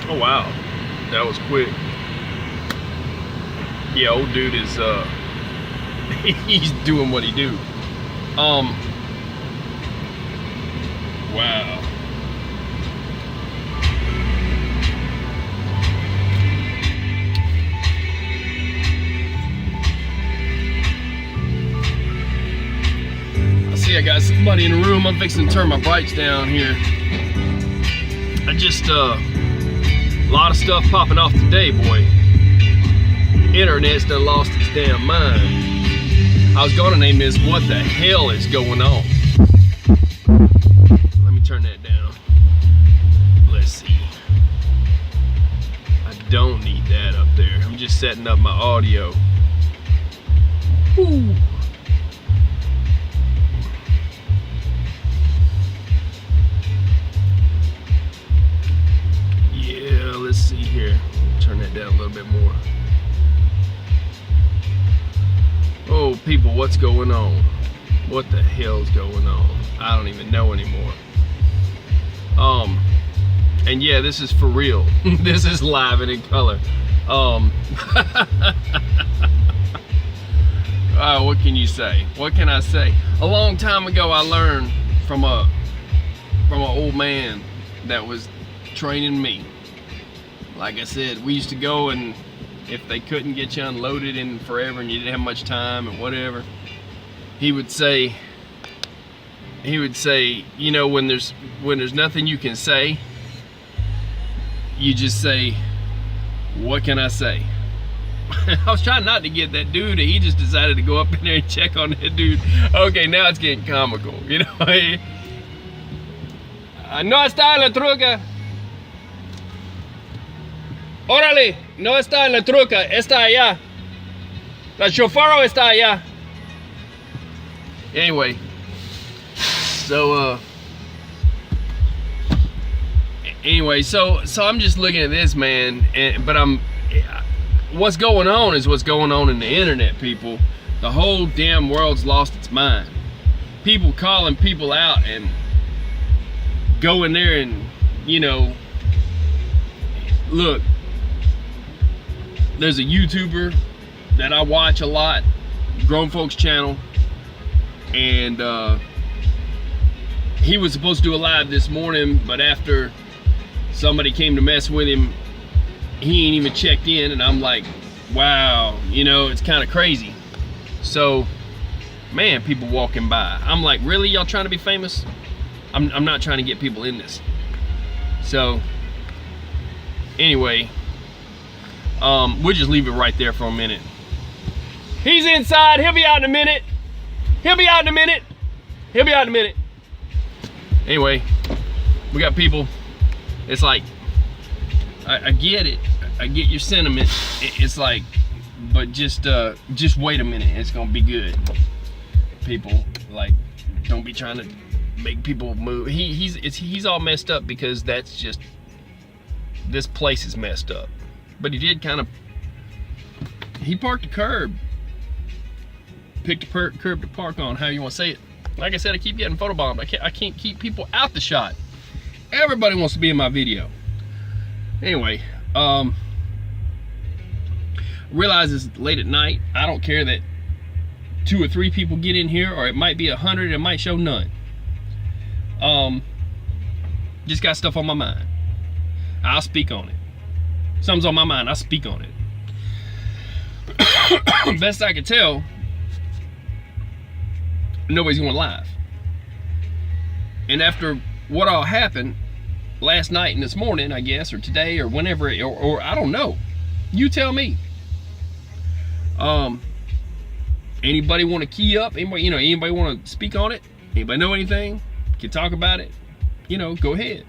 Oh wow, that was quick. Yeah, old dude is he's doing what he do. Wow. I see I got somebody in the room. I'm fixing to turn my brights down here. I just a lot of stuff popping off today, boy. Internet's done lost its damn mind. I was gonna name this "What the hell is going on?" Let me turn that down. Let's see. I don't need that up there. I'm just setting up my audio. Woo. Yeah, let's see here. Turn that down a little bit more. Oh, people, what's going on? What the hell's going on? I don't even know anymore. And yeah, this is for real. This is live and in color. What can you say? What can I say? A long time ago, I learned from an old man that was training me. Like I said, we used to go, and if they couldn't get you unloaded in forever and you didn't have much time and whatever, he would say, you know, when there's nothing you can say, you just say, what can I say? I was trying not to get that dude, and he just decided to go up in there and check on that dude. Okay, now it's getting comical, you know. No está en la truca. Órale, no está en la truca, está allá. El chofero está allá. Anyway, so I'm just looking at this, man, but what's going on is what's going on in the internet, people. The whole damn world's lost its mind. People calling people out and go in there and, you know, look, there's a YouTuber that I watch a lot, Grown Folks Channel, and he was supposed to do a live this morning, but after somebody came to mess with him, he ain't even checked in, and I'm like, wow, you know, it's kind of crazy. So, man, people walking by. I'm like, really, y'all trying to be famous? I'm not trying to get people in this. So, anyway, we'll just leave it right there for a minute. He's inside. He'll be out in a minute. He'll be out in a minute. He'll be out in a minute. Anyway, we got people. It's like, I get it. I get your sentiment. It's like, but just wait a minute. It's gonna be good. People, like, don't be trying to make people move. He's all messed up because that's just, this place is messed up. But he did kind of, he parked a curb, picked a curb to park on, how you want to say it. Like I said, I keep getting photobombed. I can't keep people out the shot. Everybody wants to be in my video. Anyway, realize it's late at night. I don't care that 2 or 3 people get in here, or it might be 100, it might show none. Just got stuff on my mind. I'll speak on it. Something's on my mind, I'll speak on it. Best I can tell, nobody's going live. And after what all happened last night and this morning, I guess, or today, or whenever, or I don't know. You tell me. Anybody want to key up? Anybody want to speak on it? Anybody know anything? Can talk about it? You know, go ahead.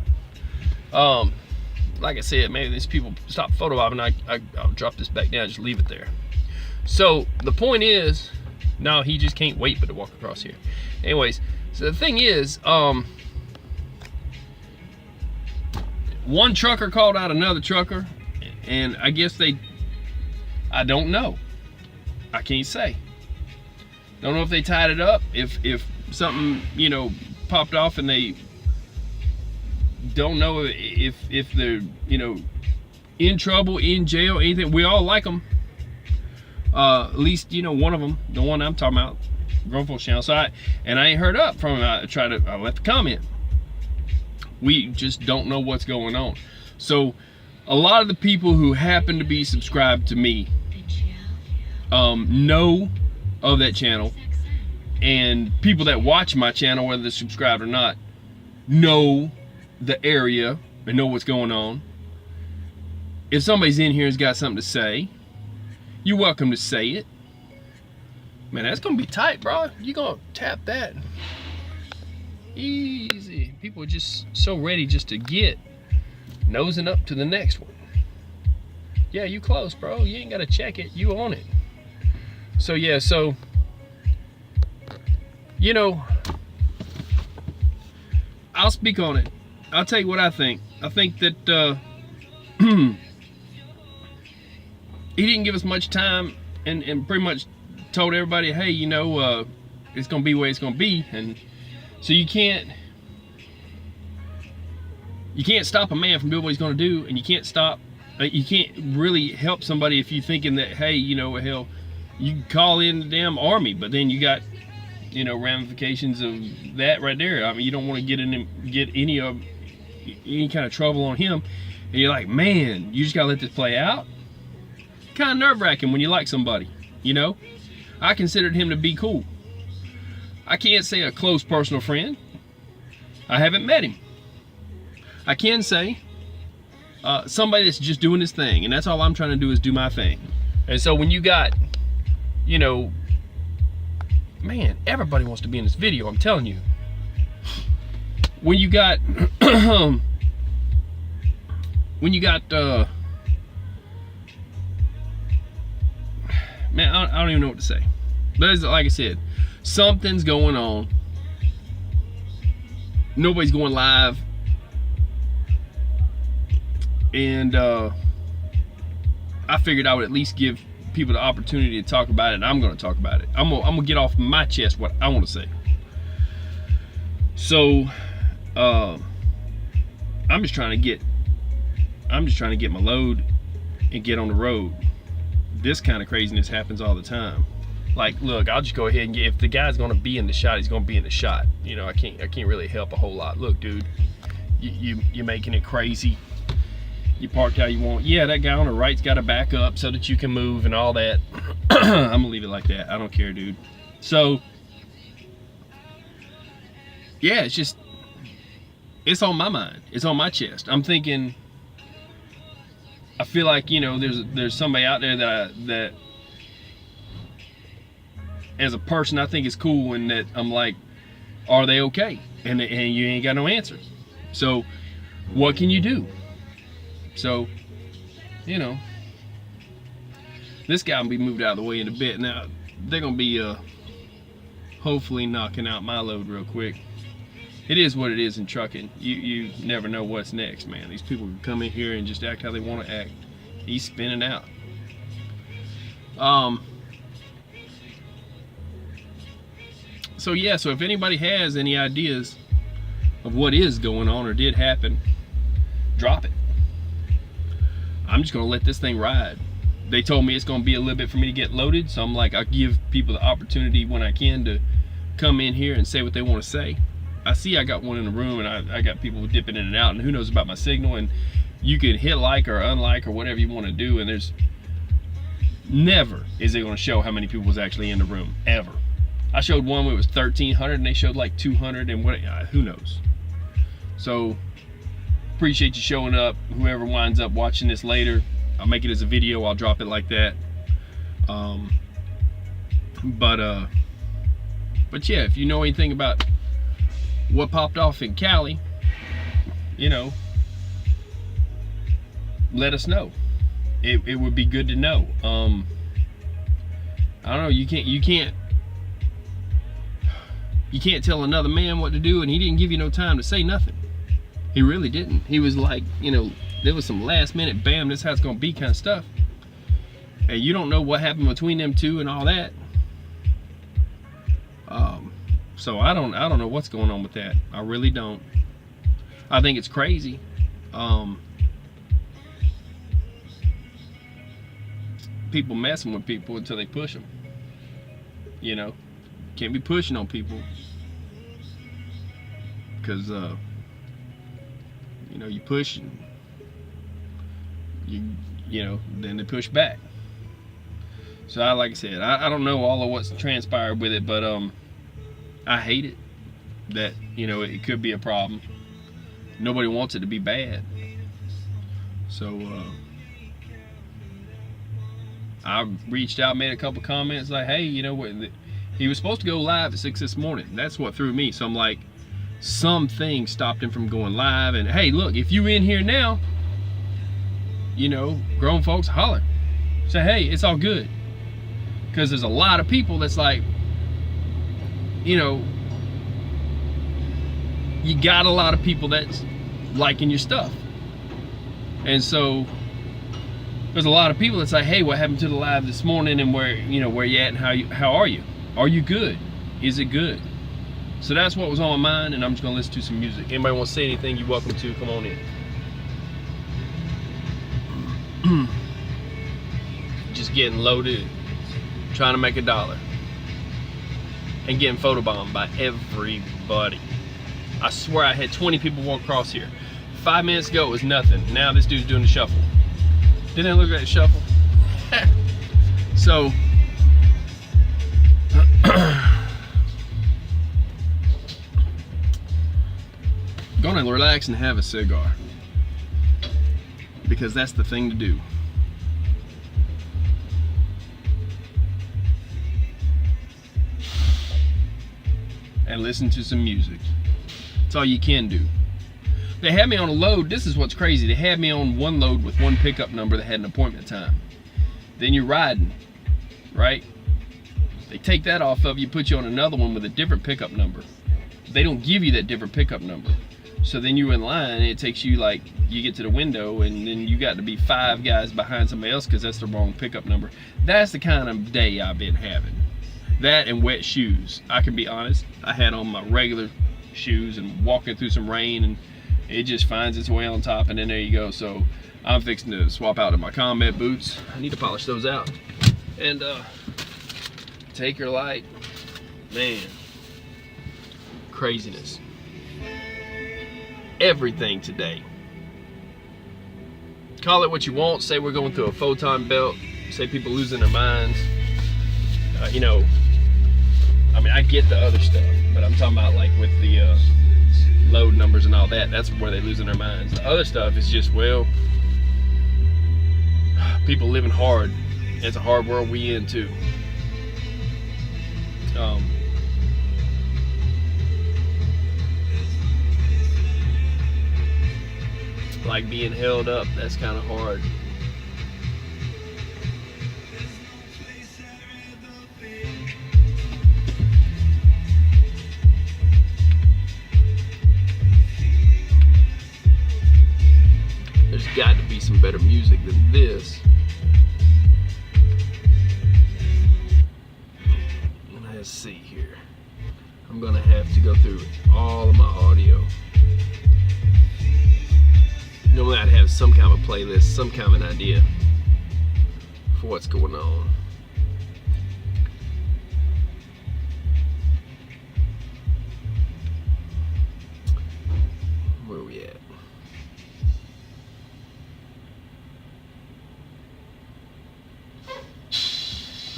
Like I said, maybe these people stop photobombing. I'll drop this back down, just leave it there. So the point is, no, he just can't wait but to walk across here. Anyways, so the thing is, one trucker called out another trucker, and I guess I don't know. I can't say. Don't know if they tied it up, if something, you know, popped off and they don't know if they're, you know, in trouble, in jail, anything. We all like them. At least, you know, one of them, the one I'm talking about, Grown Folks Channel. So I ain't heard up from him. I left a comment. We just don't know what's going on. So a lot of the people who happen to be subscribed to me know of that channel, and people that watch my channel, whether they're subscribed or not, know the area and know what's going on. If somebody's in here and has got something to say, you're welcome to say it. Man, that's gonna be tight, bro. You're gonna tap that easy. People are just so ready just to get nosing up to the next one. Yeah, you close, bro. You ain't gotta check it. You on it. So yeah, so you know, I'll speak on it. I'll tell you what I think. I think that he didn't give us much time, and pretty much told everybody, hey, you know, it's gonna be the way it's gonna be. And so you can't stop a man from doing what he's gonna do, and you can't really help somebody if you're thinking that, hey, you know, hell, you can call in the damn army, but then you got, you know, ramifications of that right there. I mean, you don't want to get any kind of trouble on him, and you're like, man, you just gotta let this play out. Kind of nerve-wracking when you like somebody, you know. I considered him to be cool. I can't say a close personal friend. I haven't met him. I can say somebody that's just doing his thing, and that's all I'm trying to do is do my thing. And so when you got, you know, man, everybody wants to be in this video, I'm telling you. When you got man, I don't even know what to say. But it's, like I said, something's going on. Nobody's going live. And I figured I would at least give people the opportunity to talk about it, and I'm going to talk about it. I'm gonna get off my chest what I want to say. So I'm just trying to get my load and get on the road. This kind of craziness happens all the time. Like, look, I'll just go ahead and if the guy's gonna be in the shot, he's gonna be in the shot. You know, I can't really help a whole lot. Look, dude, you're making it crazy. You parked how you want. Yeah, that guy on the right's got to back up so that you can move and all that. I'm gonna leave it like that. I don't care, dude. So yeah, it's on my mind. It's on my chest. I'm thinking, I feel like, you know, there's somebody out there that as a person I think is cool, and that I'm like, are they okay? And you ain't got no answer. So what can you do? So, you know, this guy will be moved out of the way in a bit. Now they're gonna be hopefully knocking out my load real quick. It is what it is in trucking. You never know what's next, man. These people can come in here and just act how they want to act. He's spinning out. So yeah, so if anybody has any ideas of what is going on or did happen, drop it. I'm just gonna let this thing ride. They told me it's gonna be a little bit for me to get loaded, so I'm like, I'll give people the opportunity when I can to come in here and say what they want to say. I see I got one in the room, and I got people dipping in and out, and who knows about my signal, and you can hit like or unlike or whatever you want to do, and there's never is it going to show how many people was actually in the room, ever. I showed one where it was 1,300 and they showed like 200, and what, who knows. So appreciate you showing up. Whoever winds up watching this later, I'll make it as a video, I'll drop it like that. But yeah, if you know anything about what popped off in Cali, you know, let us know. It would be good to know. I don't know, you can't tell another man what to do, and he didn't give you no time to say nothing. He really didn't. He was like, you know, there was some last minute, bam, this is how it's gonna be kind of stuff. And you don't know what happened between them two and all that. So I don't know what's going on with that. I really don't. I think it's crazy. People messing with people until they push them. You know, can't be pushing on people, because you know, you push and you know, then they push back. So like I said, I don't know all of what's transpired with it, but I hate it that, you know, it could be a problem. Nobody wants it to be bad. So I reached out, made a couple comments like, hey, you know what, he was supposed to go live at 6 this morning. That's what threw me. So I'm like, something stopped him from going live. And hey, look, if you in here now, you know, grown folks, holler. Say, hey, it's all good. Because there's a lot of people that's like, you know, you got a lot of people that's liking your stuff. And so there's a lot of people that's like, hey, what happened to the live this morning, and where, you know, where you at, and how are you? Are you good? Is it good? So that's what was on my mind, and I'm just gonna listen to some music. Anybody want to say anything, you're welcome to. Come on in. Just getting loaded, trying to make $1, and getting photobombed by everybody. I swear I had 20 people walk across here. 5 minutes ago it was nothing. Now this dude's doing the shuffle. Didn't it look like a shuffle? So gonna relax and have a cigar, because that's the thing to do. And listen to some music. That's all you can do. They had me on a load. This is what's crazy. They had me on one load with one pickup number that had an appointment time. Then you're riding, right? They take that off of you, put you on another one with a different pickup number. They don't give you that different pickup number. So then you're in line, and it takes you, like, you get to the window, and then you got to be 5 guys behind somebody else because that's the wrong pickup number. That's the kind of day I've been having. That and wet shoes. I can be honest, I had on my regular shoes and walking through some rain, and it just finds its way on top, and then there you go. So I'm fixing to swap out to my combat boots. I need to polish those out. And Taker Light, man, craziness. Everything today. Call it what you want. Say we're going through a photon belt. Say people losing their minds. You know, I mean, I get the other stuff, but I'm talking about like with the load numbers and all that. That's where they're losing their minds. The other stuff is just, well, people living hard. It's a hard world we in too. Like being held up, that's kind of hard. There's got to be some better music than this. Let's see here. I'm gonna have to go through all of my audio. Normally I'd have some kind of a playlist, some kind of an idea for what's going on. Where are we at?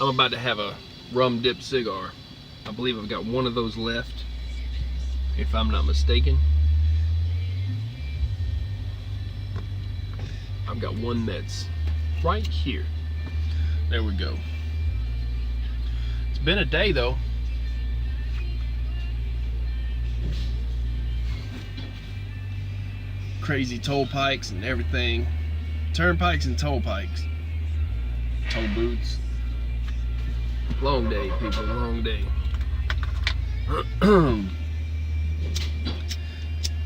I'm about to have a rum dip cigar. I believe I've got one of those left, if I'm not mistaken. I've got one that's right here. There we go. It's been a day though. Crazy toll pikes and everything. Turnpikes and toll pikes. Toll booths. Long day, people, long day.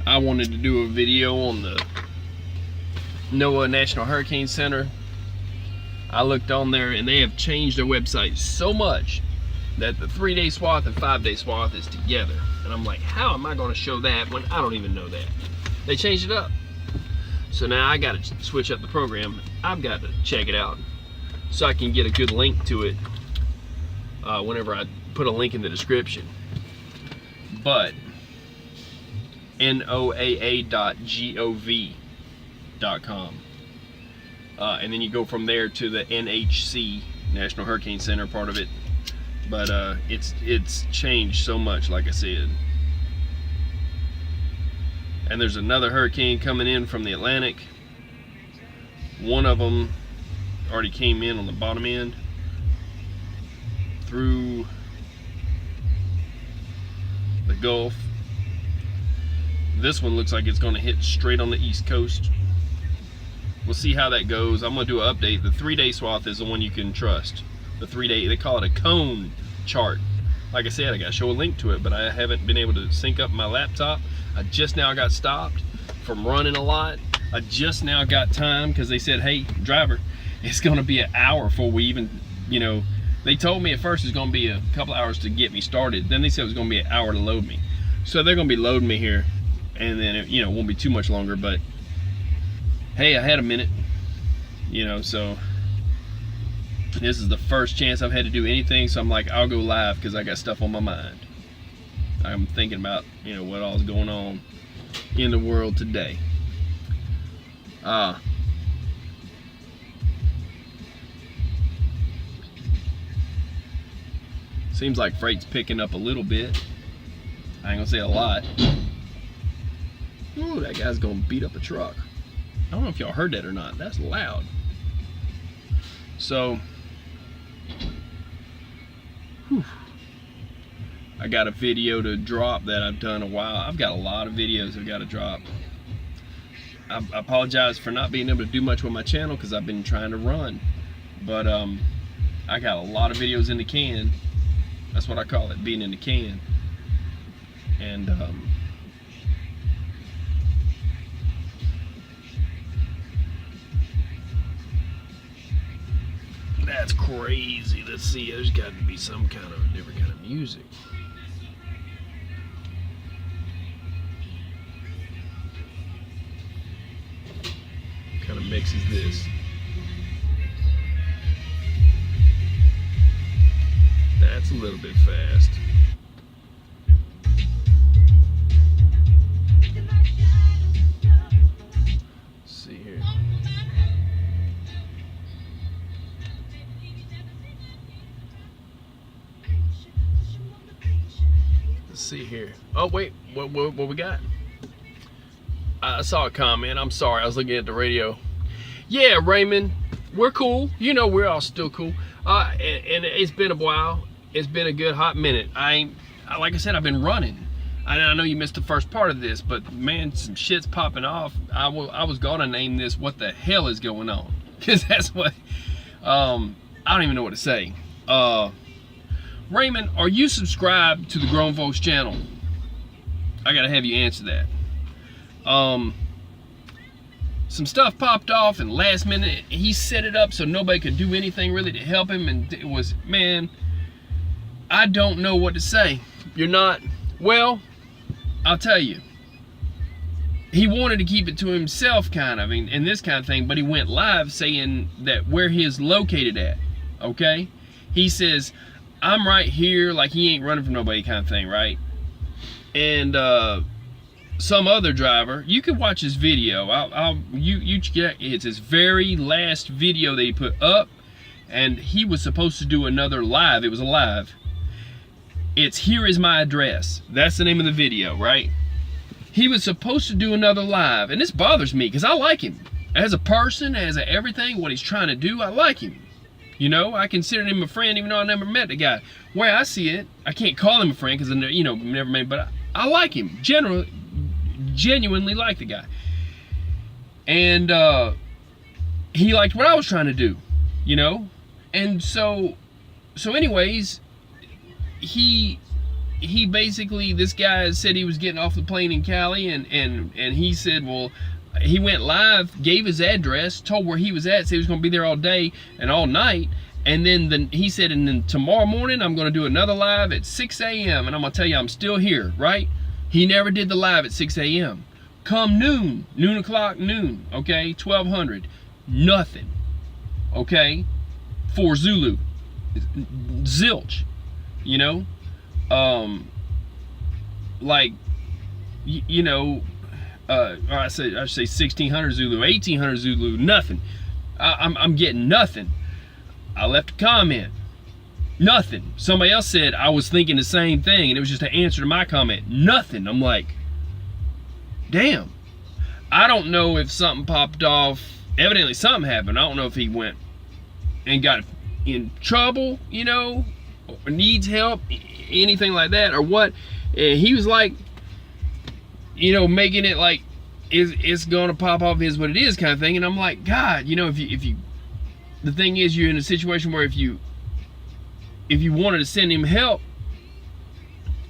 I wanted to do a video on the NOAA National Hurricane Center. I looked on there and they have changed their website so much that the 3-day swath and 5-day swath is together. And I'm like, how am I going to show that when I don't even know that? They changed it up. So now I got to switch up the program. I've got to check it out so I can get a good link to it whenever I put a link in the description. But NOAA.gov.com. And then you go from there to the NHC, National Hurricane Center part of it. But it's changed so much, like I said. And there's another hurricane coming in from the Atlantic. One of them already came in on the bottom end through the Gulf. This one looks like it's going to hit straight on the East Coast. We'll see how that goes. I'm going to do an update. The 3-day swath is the one you can trust. The 3-day, they call it a cone chart. Like I said, I got to show a link to it, but I haven't been able to sync up my laptop. I just now got stopped from running a lot. I just now got time because they said, hey, driver, it's going to be an hour before we even, you know, they told me at first it's going to be a couple hours to get me started. Then they said it was going to be an hour to load me. So they're going to be loading me here, and then it, you know, won't be too much longer, but hey, I had a minute, you know, so this is the first chance I've had to do anything, so I'm like, I'll go live because I got stuff on my mind. I'm thinking about, you know, what all is going on in the world today. Seems like freight's picking up a little bit. I ain't gonna say a lot. Ooh, that guy's gonna beat up a truck. I don't know if y'all heard that or not. That's loud. So, whew. I got a video to drop that I've done a while. I've got a lot of videos I've got to drop. I apologize for not being able to do much with my channel because I've been trying to run. But I got a lot of videos in the can. That's what I call it, being in the can. And that's crazy. Let's see, there's got to be some kind of different kind of music. What kind of mix is this? That's a little bit fast. Let's see here. Let's see here. Oh wait, what we got? I saw a comment. I'm sorry, I was looking at the radio. Yeah, Raymond, we're cool. You know, we're all still cool. And it's been a while. It's been a good hot minute. Like I said, I've been running. I know you missed the first part of this, but man, some shit's popping off. I was gonna name this "What the hell is going on?" Because that's what. I don't even know what to say. Raymond, are you subscribed to the Grown Folks channel? I gotta have you answer that. Some stuff popped off, and last minute he set it up so nobody could do anything really to help him, and it was, man, I don't know what to say. You're not, well, I'll tell you. He wanted to keep it to himself, kind of, and this kind of thing, but he went live saying that where he is located at, okay? He says, I'm right here, like he ain't running from nobody kind of thing, right? And some other driver, you can watch his video. It's his very last video that he put up, and he was supposed to do another live. It was a live. It's "Here Is My Address." That's the name of the video, right? He was supposed to do another live, and this bothers me because I like him as a person, as a everything. What he's trying to do, I like him. You know, I consider him a friend, even though I never met the guy. Where I see it, I can't call him a friend because I never met, but I like him. Genuinely like the guy, and he liked what I was trying to do, you know. And so anyways, he basically, this guy said he was getting off the plane in Cali, and he said, well, he went live, gave his address, told where he was at, said he was going to be there all day and all night, and then he said, and then tomorrow morning I'm going to do another live at 6 a.m. and I'm going to tell you I'm still here, right? He never did the live at 6 a.m. Come noon o'clock, okay, 1200, nothing, okay, for Zulu, zilch, you know, like, you know, I say 1600 Zulu, 1800 Zulu, nothing. I'm getting nothing. I left a comment, nothing. Somebody else said I was thinking the same thing, and it was just an answer to my comment, nothing. I'm like, damn. I don't know if something popped off. Evidently something happened. I don't know if he went and got in trouble, you know, or needs help, anything like that, or what. And he was like, you know, making it like it's gonna pop off, is what it is, kind of thing. And I'm like, God, you know, if you the thing is, you're in a situation where if you wanted to send him help,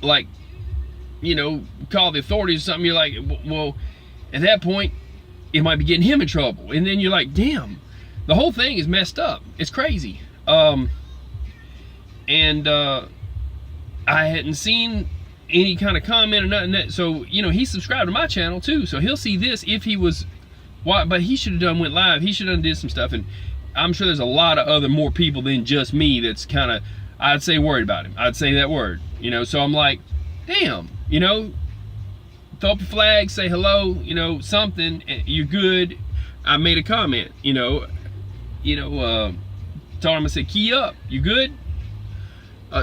like, you know, call the authorities or something, you're like, well, at that point, it might be getting him in trouble. And then you're like, damn, the whole thing is messed up. It's crazy. I hadn't seen any kind of comment or nothing. So, you know, he's subscribed to my channel too. So he'll see this if he was, but he should have went live. He should have did some stuff. And I'm sure there's a lot of more people than just me that's kind of, I'd say, worried about him. I'd say that word, you know. So I'm like, damn, you know, throw up a flag, say hello, you know, something, you're good. I made a comment, you know, told him, I said, key up, you good?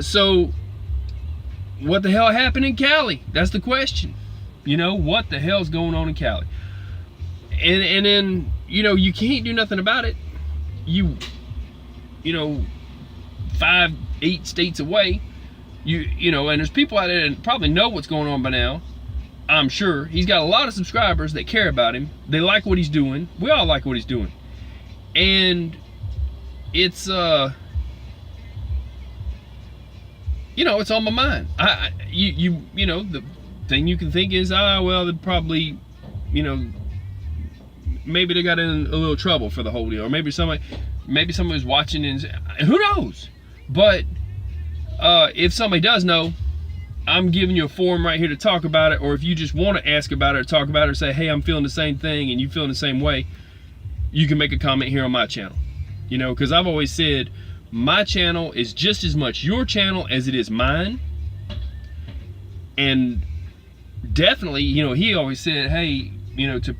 So what the hell happened in Cali? That's the question. You know, what the hell's going on in Cali? And then, you know, you can't do nothing about it. You know, 5, 8 states away, you know, and there's people out there that probably know what's going on by now. I'm sure he's got a lot of subscribers that care about him. They like what he's doing. We all like what he's doing. And it's you know, it's on my mind. You know, the thing you can think is, well, they'd probably, you know, maybe they got in a little trouble for the whole deal, or maybe somebody was watching, and who knows. But if somebody does know, I'm giving you a forum right here to talk about it. Or if you just want to ask about it or talk about it, or say, hey, I'm feeling the same thing and you feeling the same way, you can make a comment here on my channel. You know, because I've always said my channel is just as much your channel as it is mine. And definitely, you know, he always said, hey, you know, to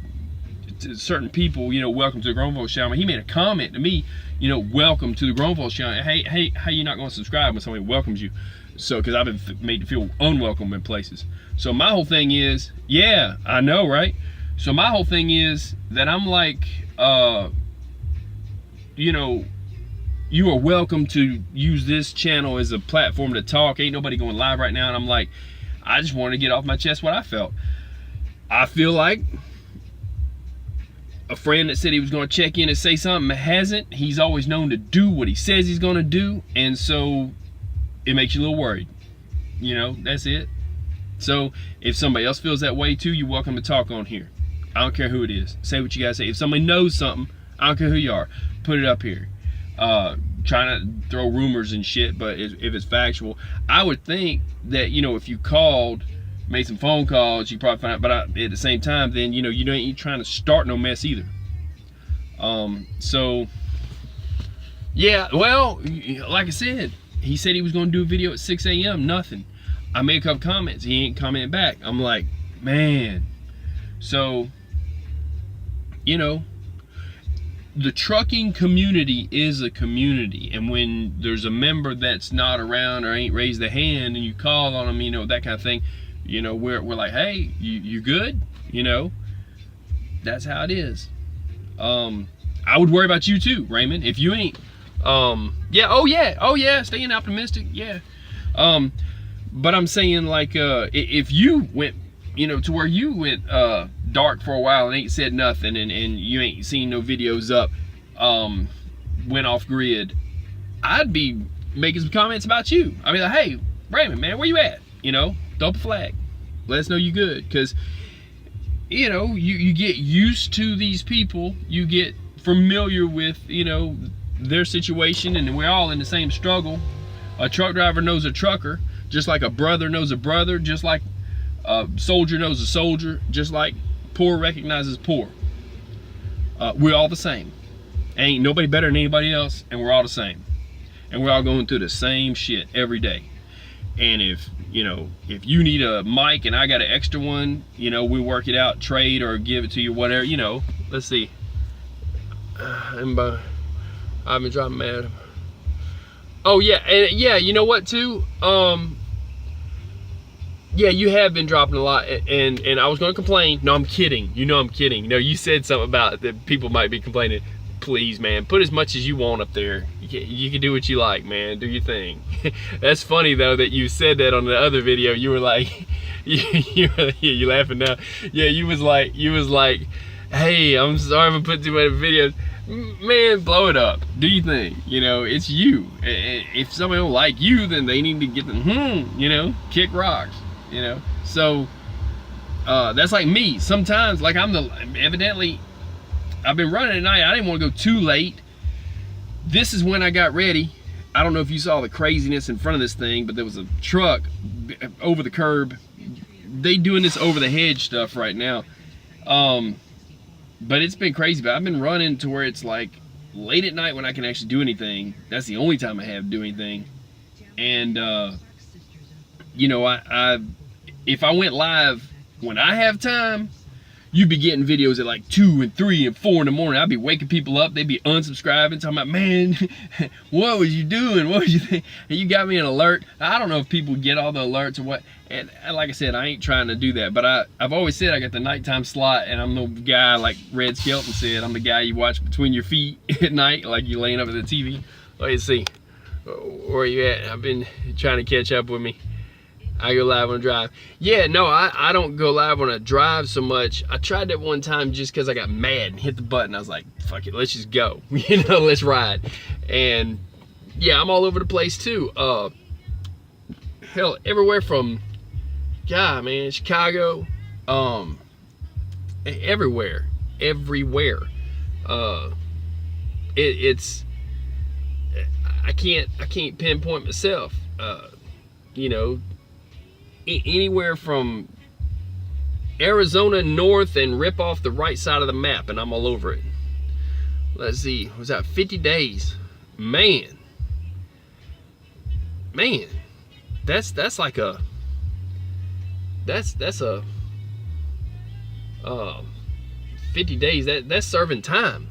certain people, you know, welcome to the Grown Folks Channel. He made a comment to me, you know, welcome to the Grown Folks Channel. Hey, how you not going to subscribe when somebody welcomes you? So, because I've been made to feel unwelcome in places. So my whole thing is, yeah, I know, right? So my whole thing is that I'm like, you know, you are welcome to use this channel as a platform to talk. Ain't nobody going live right now. And I'm like, I just wanted to get off my chest what I felt. I feel like a friend that said he was going to check in and say something hasn't. He's always known to do what he says he's going to do. And so it makes you a little worried. You know, that's it. So if somebody else feels that way too, you're welcome to talk on here. I don't care who it is. Say what you gotta say. If somebody knows something, I don't care who you are, put it up here. Trying to throw rumors and shit, but if it's factual, I would think that, you know, if you called, made some phone calls, you probably find out. But at the same time, then, you know, you ain't trying to start no mess either. So yeah, well, like I said, he said he was going to do a video at 6 a.m. Nothing. I made a couple comments. He ain't commenting back. I'm like, man. So, you know, the trucking community is a community. And when there's a member that's not around or ain't raised a hand and you call on them, you know, that kind of thing, you know, we're like, hey, you good? You know, that's how it is. I would worry about you too, Raymond, if you ain't. Yeah, oh yeah, staying optimistic, yeah. But I'm saying, like, if you went, you know, to where you went dark for a while and ain't said nothing, and you ain't seen no videos up, went off grid, I'd be making some comments about you. I'd be like, hey, Raymond, man, where you at? You know, throw up a flag. Let us know you good. Because, you know, you get used to these people. You get familiar with, you know, their situation, and we're all in the same struggle. A truck driver knows a trucker, just like a brother knows a brother, just like a soldier knows a soldier, just like Poor recognizes poor. We're all the same. Ain't nobody better than anybody else, and we're all the same. And we're all going through the same shit every day. And if you need a mic and I got an extra one, we work it out, trade or give it to you, whatever, let's see. I've been dropping mad. Oh yeah, and yeah, you know what too? Yeah, you have been dropping a lot, and I was gonna complain. No, I'm kidding. I'm kidding. You said something about that people might be complaining. Please, man, put as much as you want up there. You can do what you like, man. Do your thing. That's funny though that you said that on the other video. You were like, you laughing now. Yeah, you was like, hey, I'm sorry I'm putting too many videos. Man, blow it up. Do your thing. It's you. If somebody don't like you, then they need to get them. Kick rocks. So that's like me. Sometimes, like evidently. I've been running at night. I didn't want to go too late. This is when I got ready. I don't know if you saw the craziness in front of this thing, but there was a truck over the curb. They doing this over the hedge stuff right now. But it's been crazy. But I've been running to where it's like late at night when I can actually do anything. That's the only time I have to do anything. And if I went live when I have time, you'd be getting videos at like 2 and 3 and 4 in the morning. I'd be waking people up. They'd be unsubscribing, talking about, man, what was you doing? What was you think? And you got me an alert. I don't know if people get all the alerts or what. And like I said, I ain't trying to do that. But I've always said I got the nighttime slot, and I'm the guy, like Red Skelton said, I'm the guy you watch between your feet at night, like you laying up at the TV. Let's see, where you at? I've been trying to catch up with me. I go live on a drive. Yeah, no, I don't go live on a drive so much. I tried that one time just because I got mad and hit the button. I was like, fuck it, let's just go. Let's ride. And yeah, I'm all over the place too. Hell, everywhere from, God, man, Chicago, everywhere. It's, I can't pinpoint myself. Anywhere from Arizona north and rip off the right side of the map, and I'm all over it. Let's see, was that 50 days? Man, that's like a, that's a 50 days, that's serving time.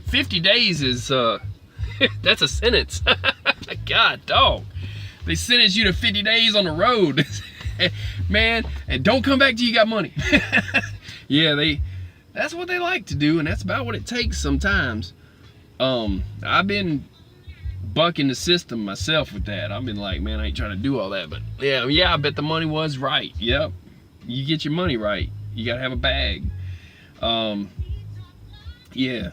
50 days is that's a sentence. God dog. They sentence you to 50 days on the road. Man, and don't come back till you got money. Yeah, that's what they like to do, and that's about what it takes sometimes. I've been bucking the system myself with that. I've been like, man, I ain't trying to do all that, but yeah, I bet the money was right. Yep, you get your money right. You gotta have a bag. Yeah.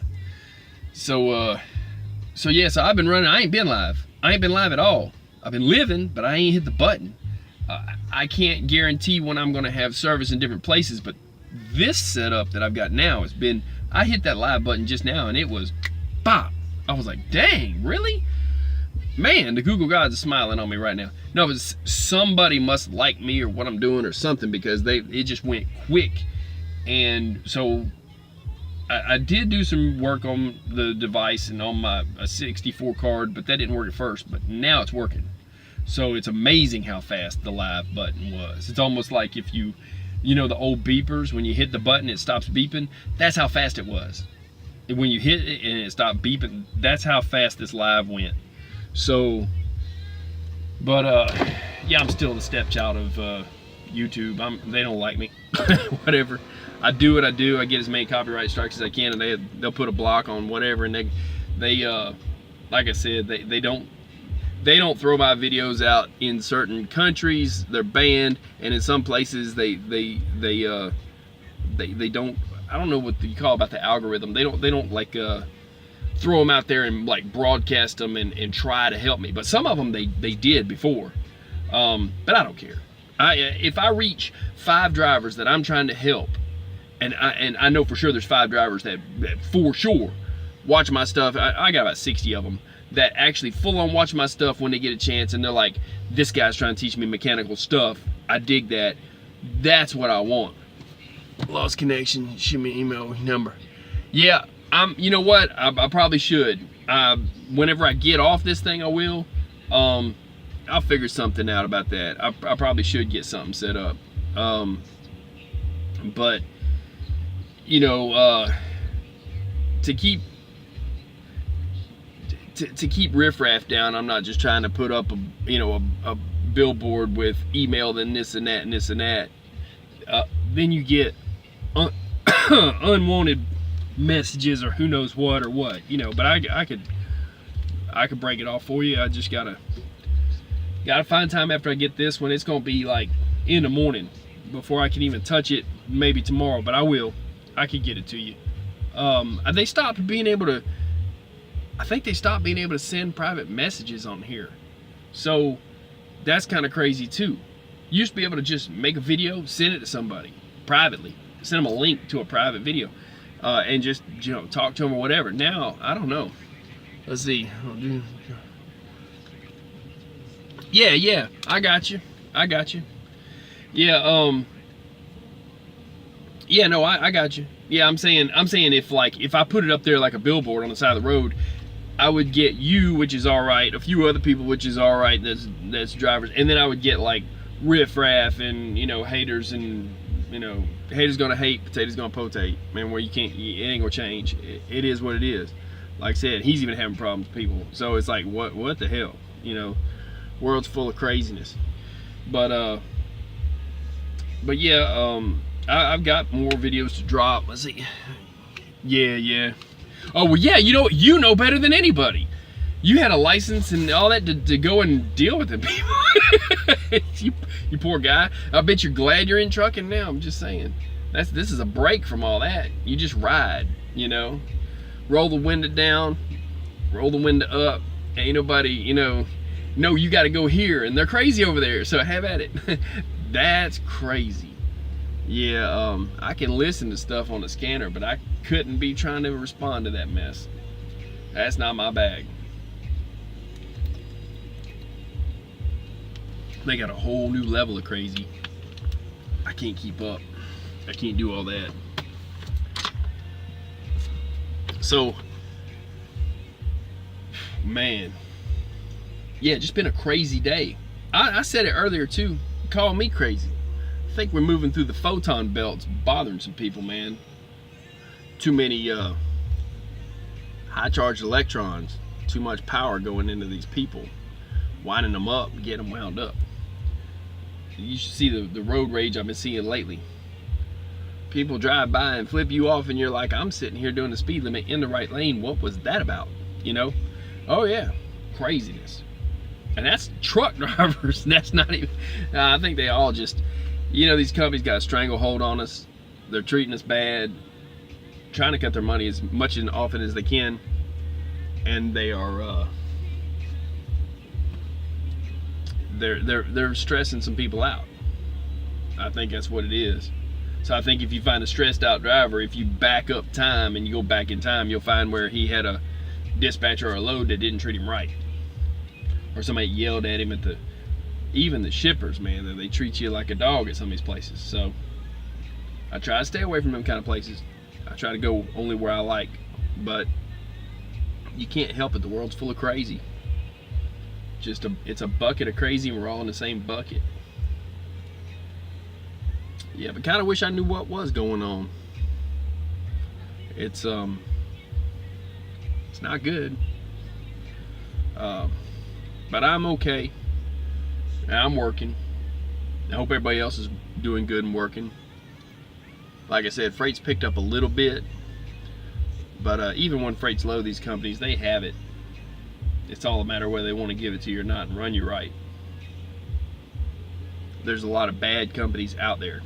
So I've been running. I ain't been live. I ain't been live at all. I've been living, but I ain't hit the button. I can't guarantee when I'm gonna have service in different places, but this setup that I've got now has been, I hit that live button just now and it was pop. I was like, dang, really? Man, the Google gods are smiling on me right now. No, it's somebody must like me or what I'm doing or something, because it just went quick. And so I did do some work on the device and on my 64 card, but that didn't work at first, but now it's working. So it's amazing how fast the live button was. It's almost like if you know the old beepers, when you hit the button it stops beeping. That's how fast it was. And when you hit it and it stopped beeping, that's how fast this live went. So, but yeah, I'm still the stepchild of YouTube. They don't like me. Whatever. I do what I do. I get as many copyright strikes as I can, and they'll put a block on whatever. And they like I said, they don't throw my videos out in certain countries. They're banned, and in some places they don't. I don't know what you call about the algorithm. They don't like throw them out there and like broadcast them and try to help me. But some of them they did before. But I don't care. If I reach 5 drivers that I'm trying to help, and I know for sure there's 5 drivers that for sure watch my stuff. I got about 60 of them that actually full on watch my stuff when they get a chance, and they're like, this guy's trying to teach me mechanical stuff. I dig that. That's what I want. Lost connection. Shoot me an email number. Yeah, you know what? I probably should. Whenever I get off this thing, I will. I'll figure something out about that. I probably should get something set up. But you know, to keep riffraff down, I'm not just trying to put up a billboard with email and this and that and this and that. Then you get unwanted messages or who knows what or what, you know. But I could break it off for you. I just gotta find time after I get this one. It's gonna be like in the morning before I can even touch it. Maybe tomorrow, but I will. I could get it to you. They stopped being able to. I think they stopped being able to send private messages on here, so that's kind of crazy too. You used to be able to just make a video, send it to somebody privately, send them a link to a private video, and just, you know, talk to them or whatever. Now I don't know. Let's see. Yeah, I got you. Yeah, yeah, no, I got you. Yeah, I'm saying if I put it up there like a billboard on the side of the road, I would get you, which is all right, a few other people, which is all right, that's drivers, and then I would get like riffraff and, you know, haters, and, you know, haters gonna hate, potatoes gonna potate, man. Where it ain't gonna change. It is what it is. Like I said, he's even having problems with people, so it's like, what the hell, you know? World's full of craziness. But yeah, I've got more videos to drop. Let's see. Yeah. Oh, well, yeah, you know better than anybody. You had a license and all that to go and deal with the people. you poor guy. I bet you're glad you're in trucking now. I'm just saying. This is a break from all that. You just ride, you know. Roll the window down, roll the window up. Ain't nobody, you know, you got to go here, and they're crazy over there, so have at it. That's crazy. Yeah, I can listen to stuff on the scanner, but I couldn't be trying to respond to that mess. That's not my bag. They got a whole new level of crazy. I can't keep up. I can't do all that. So, man, yeah, just been a crazy day. I said it earlier too. Call me crazy. I think we're moving through the photon belts, bothering some people, man. Too many high charged electrons, too much power going into these people, winding them up, getting them wound up. You should see the road rage I've been seeing lately. People drive by and flip you off, and you're like, I'm sitting here doing the speed limit in the right lane. What was that about? You know? Oh yeah, craziness. And that's truck drivers. That's not even, I think they all just, you know, these companies got a stranglehold on us. They're treating us bad, trying to cut their money as much and often as they can, and they are they're stressing some people out. I think that's what it is. So I think if you find a stressed out driver, if you back up time and you go back in time, you'll find where he had a dispatcher or a load that didn't treat him right, or somebody yelled at him at even the shippers, man. They treat you like a dog at some of these places. So I try to stay away from them kind of places. I try to go only where I like, but you can't help it. The world's full of crazy. It's a bucket of crazy, and we're all in the same bucket. Yeah, but kind of wish I knew what was going on. It's not good. But I'm okay. I'm working. I hope everybody else is doing good and working. Like I said, freight's picked up a little bit, but even when freight's low, these companies, they have it. It's all a matter of whether they want to give it to you or not and run you right. There's a lot of bad companies out there,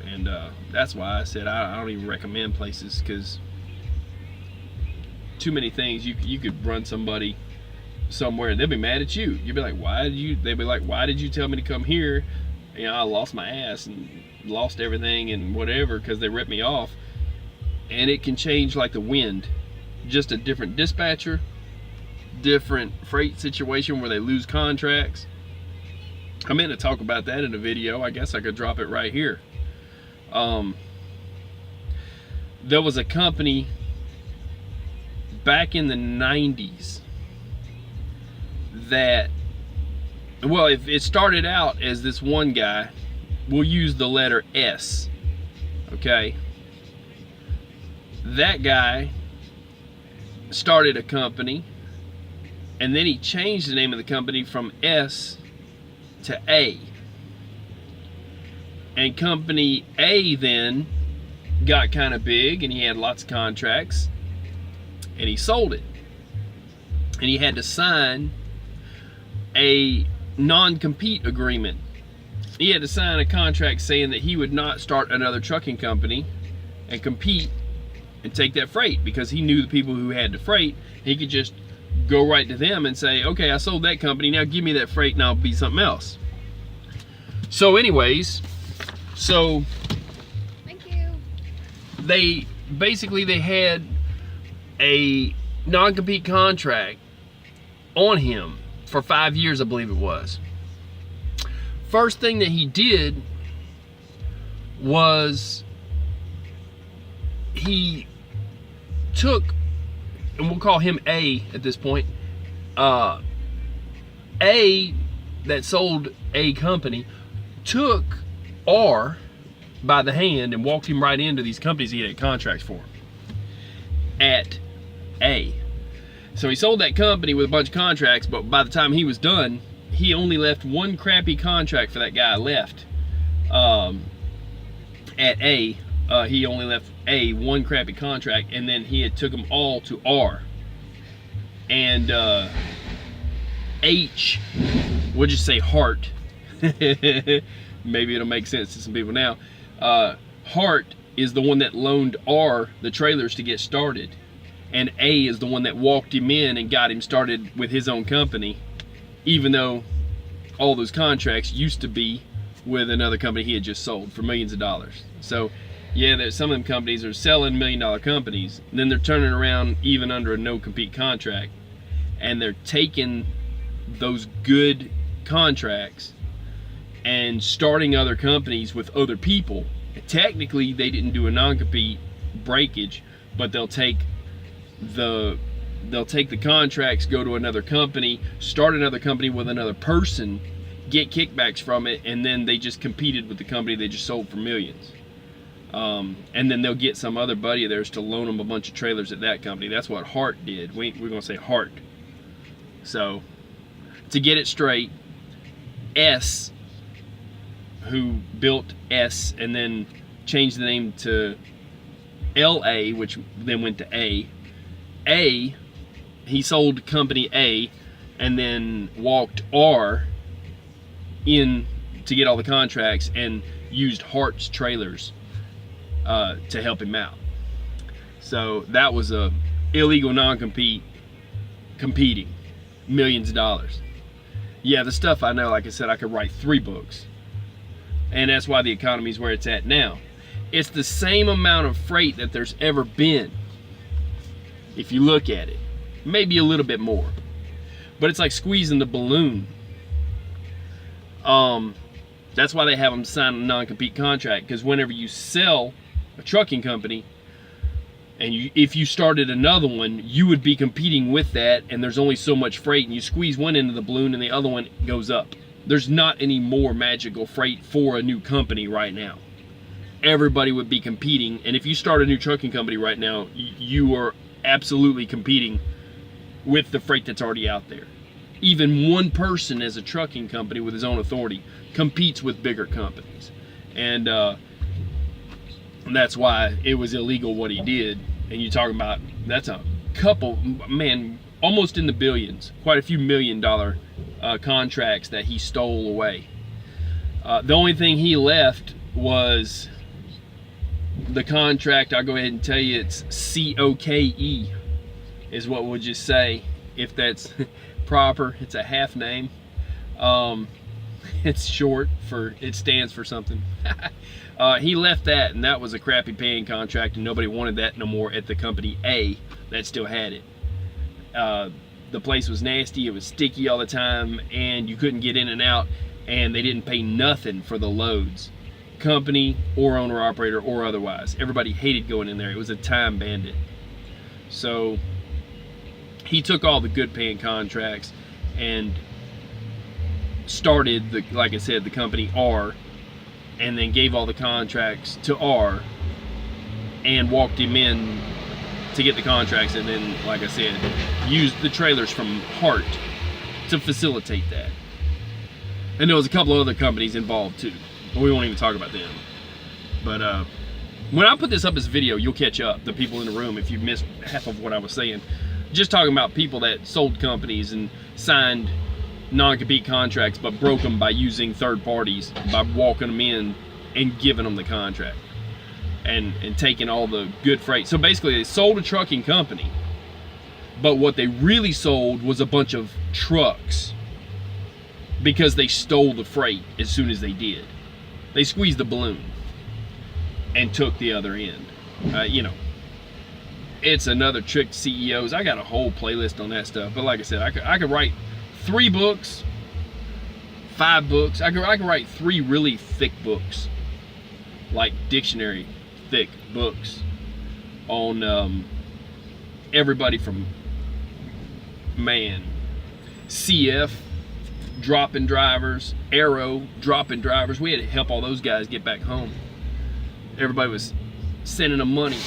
and that's why I said I don't even recommend places, because too many things. You could run somebody somewhere and they'll be mad at you. You'll be like, they'll be like, why did you tell me to come here? You know, I lost my ass and lost everything and whatever because they ripped me off. And it can change like the wind. Just a different dispatcher, different freight situation where they lose contracts. I meant to talk about that in a video. I guess I could drop it right here. There was a company back in the 90s that, well, if it started out as this one guy, we'll use the letter S, okay? That guy started a company, and then he changed the name of the company from S to A. And company A then got kind of big, and he had lots of contracts, and he sold it. And he had to sign a non-compete agreement. He had to sign a contract saying that he would not start another trucking company and compete and take that freight, because he knew the people who had the freight. He could just go right to them and say, okay, I sold that company, now give me that freight and I'll be something else. So anyways, so thank you. They had a non-compete contract on him for 5 years, I believe it was. First thing that he did was he took, and we'll call him A at this point, A that sold A company took R by the hand and walked him right into these companies he had contracts for at A. So he sold that company with a bunch of contracts, but by the time he was done, he only left one crappy contract for that guy left. At A, he only left A one crappy contract, and then he had took them all to R. And H, we'll just say Hart. Maybe it'll make sense to some people now. Hart is the one that loaned R the trailers to get started, and A is the one that walked him in and got him started with his own company, even though all those contracts used to be with another company he had just sold for millions of dollars. So yeah, there's some of them companies are selling $1 million companies, and then they're turning around even under a no-compete contract, and they're taking those good contracts and starting other companies with other people. Technically, they didn't do a non-compete breakage, but they'll take the contracts, go to another company, start another company with another person, get kickbacks from it, and then they just competed with the company they just sold for millions. And then they'll get some other buddy of theirs to loan them a bunch of trailers at that company. That's what Hart did. We're gonna say Hart. So, to get it straight, S, who built S and then changed the name to LA, which then went to A, he sold company A and then walked R in to get all the contracts and used Hart's trailers to help him out. So that was a illegal non-compete, competing millions of dollars. Yeah, the stuff I know, like I said, I could write 3 books, and that's why the economy is where it's at now. It's the same amount of freight that there's ever been, if you look at it, maybe a little bit more, but it's like squeezing the balloon. That's why they have them sign a non-compete contract, because whenever you sell a trucking company, and if you started another one, you would be competing with that, and there's only so much freight, and you squeeze one into the balloon and the other one goes up. There's not any more magical freight for a new company right now. Everybody would be competing, and if you start a new trucking company right now, you are absolutely competing with the freight that's already out there. Even one person as a trucking company with his own authority competes with bigger companies, and that's why it was illegal what he did. And you're talking about, that's a couple, man, almost in the billions, quite a few $1 million contracts that he stole away. The only thing he left was the contract. I'll go ahead and tell you, it's COKE is what we'll just say, if that's proper. It's a half name. It's short for, it stands for something. He left that, and that was a crappy paying contract, and nobody wanted that no more at the company A that still had it. The place was nasty, it was sticky all the time, and you couldn't get in and out, and they didn't pay nothing for the loads. company or owner operator or otherwise. Everybody hated going in there. It was a time bandit. So he took all the good paying contracts and started the, like I said, the company R, and then gave all the contracts to R and walked him in to get the contracts, and then, like I said, used the trailers from Hart to facilitate that. And there was a couple of other companies involved too, but we won't even talk about them. But when I put this up as a video, you'll catch up, the people in the room, if you missed half of what I was saying. Just talking about people that sold companies and signed non-compete contracts but broke them by using third parties, by walking them in and giving them the contract and taking all the good freight. So basically they sold a trucking company, but what they really sold was a bunch of trucks, because they stole the freight as soon as they did. They squeezed the balloon and took the other end. You know, it's another trick to CEOs. I got a whole playlist on that stuff, but like I said, I could write 3 books, 5 books. I could write 3 really thick books, like dictionary thick books, on everybody from, man, CF dropping drivers, Arrow dropping drivers. We had to help all those guys get back home. Everybody was sending them money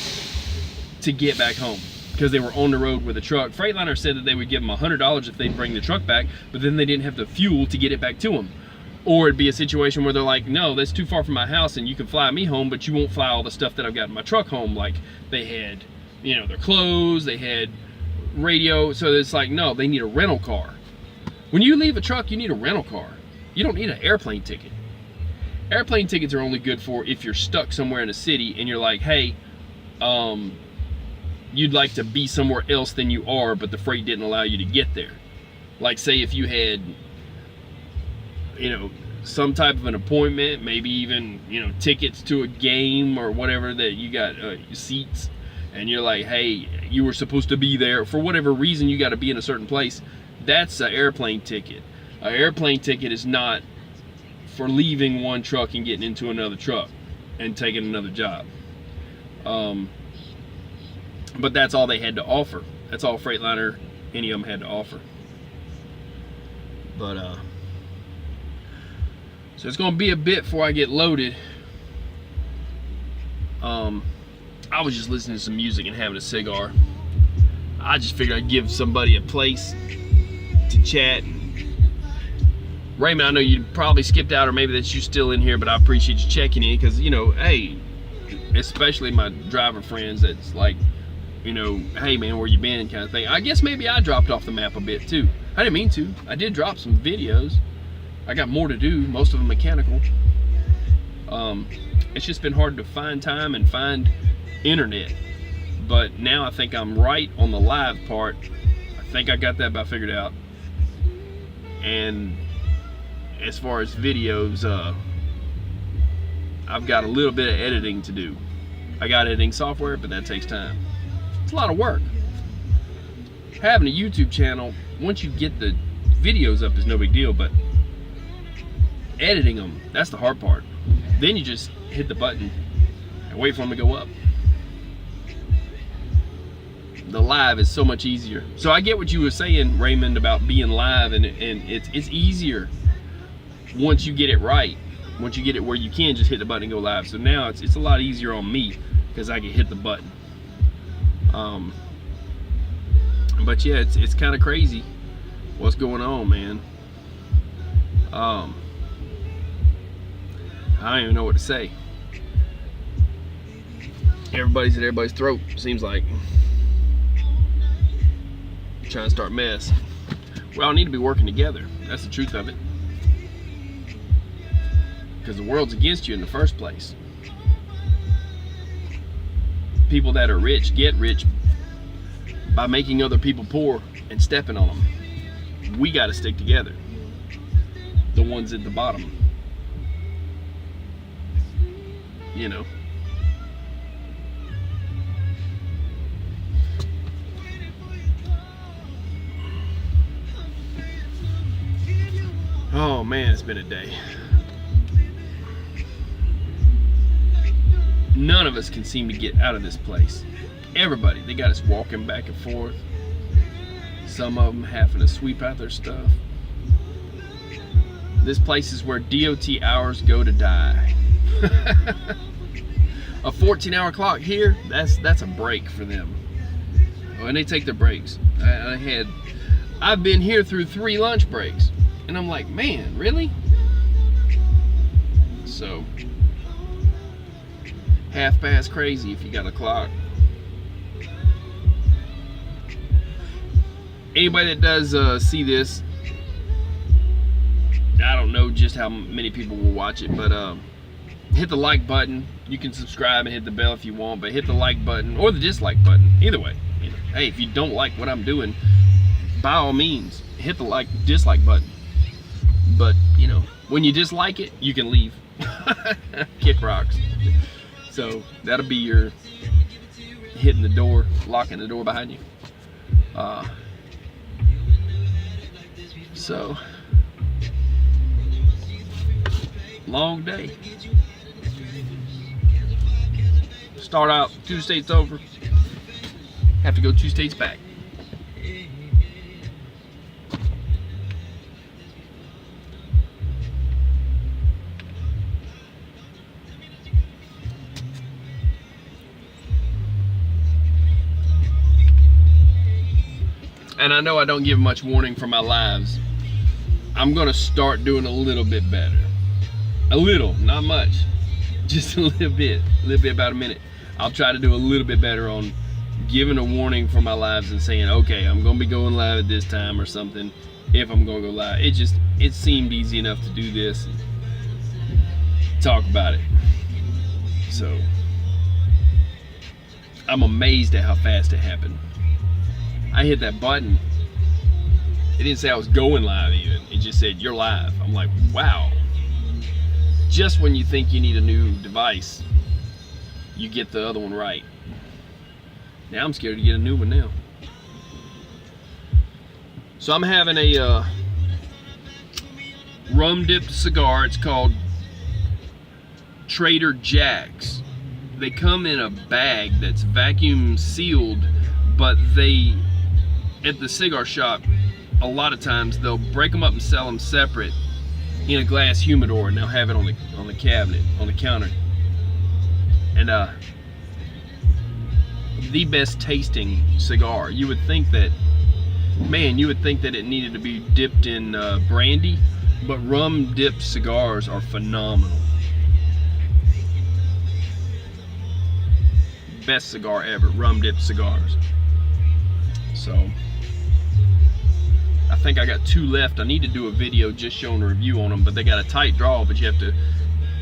to get back home because they were on the road with a truck. Freightliner said that they would give them $100 if they'd bring the truck back, but then they didn't have the fuel to get it back to them. Or it'd be a situation where they're like, no, that's too far from my house and you can fly me home, but you won't fly all the stuff that I've got in my truck home. Like they had, you know, their clothes, they had radio. So it's like, no, they need a rental car. When you leave a truck, you need a rental car. You don't need an airplane ticket. Airplane tickets are only good for if you're stuck somewhere in a city and you're like, hey, you'd like to be somewhere else than you are, but the freight didn't allow you to get there. Like say if you had, you know, some type of an appointment, maybe even, you know, tickets to a game or whatever, that you got seats, and you're like, hey, you were supposed to be there for whatever reason, you got to be in a certain place. That's an airplane ticket. An airplane ticket is not for leaving one truck and getting into another truck and taking another job. But that's all they had to offer. That's all Freightliner, any of them, had to offer. But so it's gonna be a bit before I get loaded. I was just listening to some music and having a cigar. I just figured I'd give somebody a place to chat. Raymond, I know you probably skipped out, or maybe that you're still in here, but I appreciate you checking in, because, you know, hey, especially my driver friends, that's like, you know, hey man, where you been, kind of thing. I guess maybe I dropped off the map a bit too. I didn't mean to. I did drop some videos. I got more to do, most of them mechanical. It's just been hard to find time and find internet. But now I think I'm right on the live part. I think I got that about figured out. And as far as videos, I've got a little bit of editing to do. I got editing software, but that takes time. It's a lot of work. Having a YouTube channel, once you get the videos up, is no big deal, but editing them, that's the hard part. Then you just hit the button and wait for them to go up. The live is so much easier. So I get what you were saying, Raymond, about being live, and it's easier once you get it right. Once you get it where you can just hit the button and go live. So now it's a lot easier on me because I can hit the button. But yeah, it's kind of crazy what's going on, man. I don't even know what to say. Everybody's at everybody's throat, seems like. Trying to start mess. We all need to be working together. That's the truth of it. Because the world's against you in the first place. People that are rich get rich by making other people poor and stepping on them. We got to stick together. The ones at the bottom. You know. Oh man, it's been a day. none of us can seem to get out of this place. Everybody, they got us walking back and forth. Some of them having to sweep out their stuff. This place is where DOT hours go to die. A 14-hour clock here, that's a break for them. When they take their breaks. I've been here through 3 lunch breaks. And I'm like, man, really? So, half past crazy if you got a clock. Anybody that does see this, I don't know just how many people will watch it, but hit the like button. You can subscribe and hit the bell if you want, but hit the like button or the dislike button. Either way. Hey, if you don't like what I'm doing, by all means, hit the dislike button. But, you know, when you dislike it, you can leave. Kick rocks. So, that'll be your hitting the door, locking the door behind you. So, long day. Start out 2 states over. Have to go 2 states back. And I know I don't give much warning for my lives. I'm gonna start doing a little bit better. A little, not much. Just a little bit about a minute. I'll try to do a little bit better on giving a warning for my lives and saying, okay, I'm gonna be going live at this time or something, if I'm gonna go live. It seemed easy enough to do this and talk about it. So, I'm amazed at how fast it happened. I hit that button. It didn't say I was going live even. It just said, you're live. I'm like, wow. Just when you think you need a new device, you get the other one right. Now I'm scared to get a new one now. So I'm having a rum dipped cigar. It's called Trader Jack's. They come in a bag that's vacuum sealed, but they, at the cigar shop, a lot of times they'll break them up and sell them separate in a glass humidor, and they'll have it on the cabinet, on the counter. And the best tasting cigar. You would think that, man, it needed to be dipped in brandy, but rum dipped cigars are phenomenal. Best cigar ever, rum dipped cigars. So, I think I got 2 left. I need to do a video just showing a review on them, but they got a tight draw, but you have to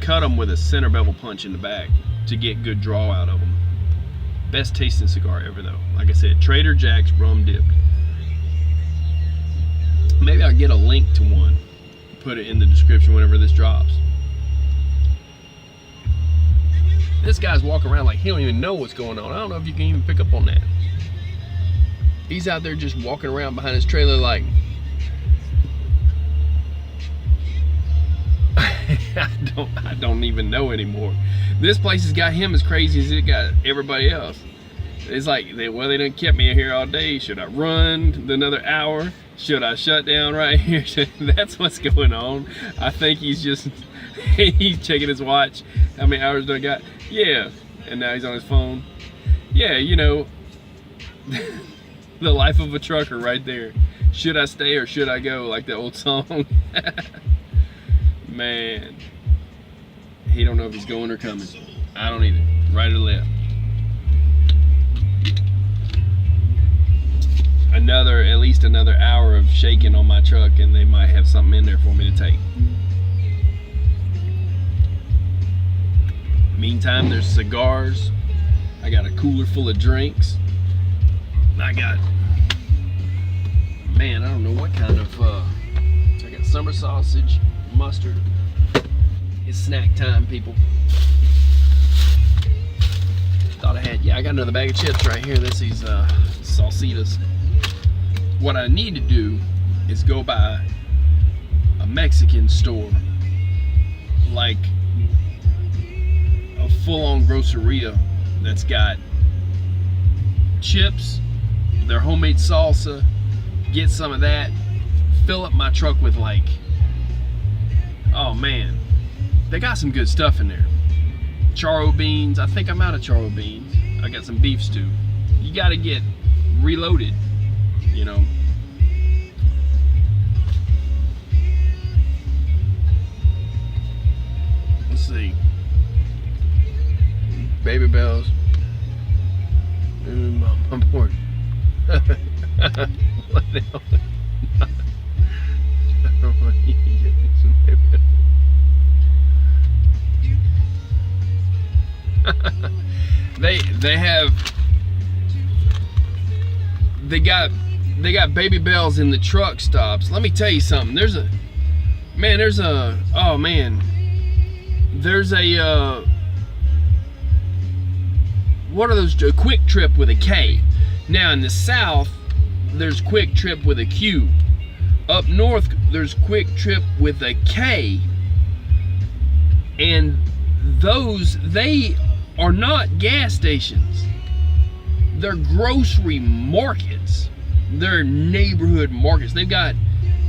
cut them with a center bevel punch in the back to get good draw out of them. Best tasting cigar ever though. Like I said, Trader Jack's rum dipped. Maybe I'll get a link to one, put it in the description whenever this drops. This guy's walking around like he don't even know what's going on. I don't know if you can even pick up on that. He's out there just walking around behind his trailer like, I don't even know anymore. This place has got him as crazy as it got everybody else. It's like, well, they done kept me here all day. Should I run another hour? Should I shut down right here? That's what's going on. I think he's just, he's checking his watch. How many hours do I got? Yeah. And now he's on his phone. Yeah, you know, the life of a trucker right there. Should I stay or should I go? Like the old song. Man. He don't know if he's going or coming. I don't either. Right or left. At least another hour of shaking on my truck and they might have something in there for me to take. Meantime, there's cigars. I got a cooler full of drinks. I got, man, I don't know what kind of, I got summer sausage, mustard. It's snack time, people. Thought I had, yeah, I got another bag of chips right here. This is Salsitas. What I need to do is go by a Mexican store, like a full-on groceria that's got chips, their homemade salsa. Get some of that. Fill up my truck with like, oh man, they got some good stuff in there. Charro beans. I think I'm out of charro beans. I got some beef stew. You got to get reloaded, you know. Let's see. Baby Bells. My board. What the hell? they got Baby Bells in the truck stops. Let me tell you something. There's a what are those? A Quick Trip with a K. Now in the South, there's Quick Trip with a Q. Up north, there's Quick Trip with a K. And those, they are not gas stations. They're grocery markets. They're neighborhood markets. They've got,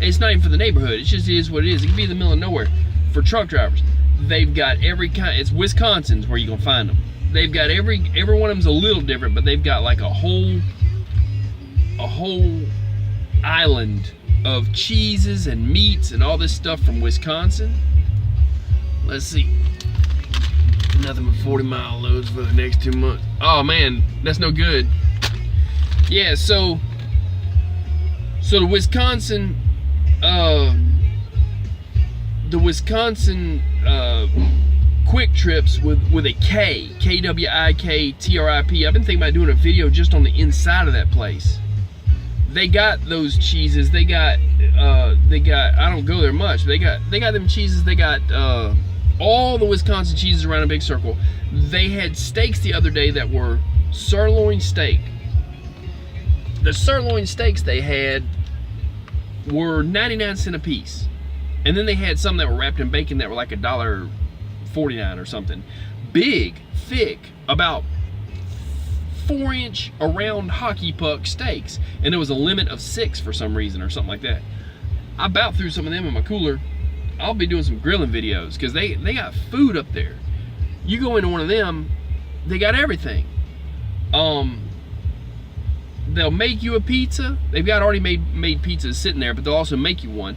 it's not even for the neighborhood. It just is what it is. It can be in the middle of nowhere for truck drivers. They've got every kind. It's Wisconsin's where you're gonna find them. They've got every one of them's a little different, but they've got like a whole island of cheeses and meats and all this stuff from Wisconsin. Let's see. Nothing but 40-mile loads for the next 2 months. Oh man, that's no good. Yeah, so the Wisconsin Quick Trips with a K, KWIK-TRIP. I've been thinking about doing a video just on the inside of that place. They got those cheeses. They got I don't go there much. They got them cheeses. They got all the Wisconsin cheeses around a big circle. They had steaks the other day that were sirloin steak. The sirloin steaks they had were 99 cents a piece. And then they had some that were wrapped in bacon that were like $1.49 or something. Big, thick, about 4-inch around hockey puck steaks. And there was a limit of 6 for some reason or something like that. I about threw some of them in my cooler. I'll be doing some grilling videos because they got food up there. You go into one of them, they got everything. They'll make you a pizza. They've got already made pizzas sitting there, but they'll also make you one.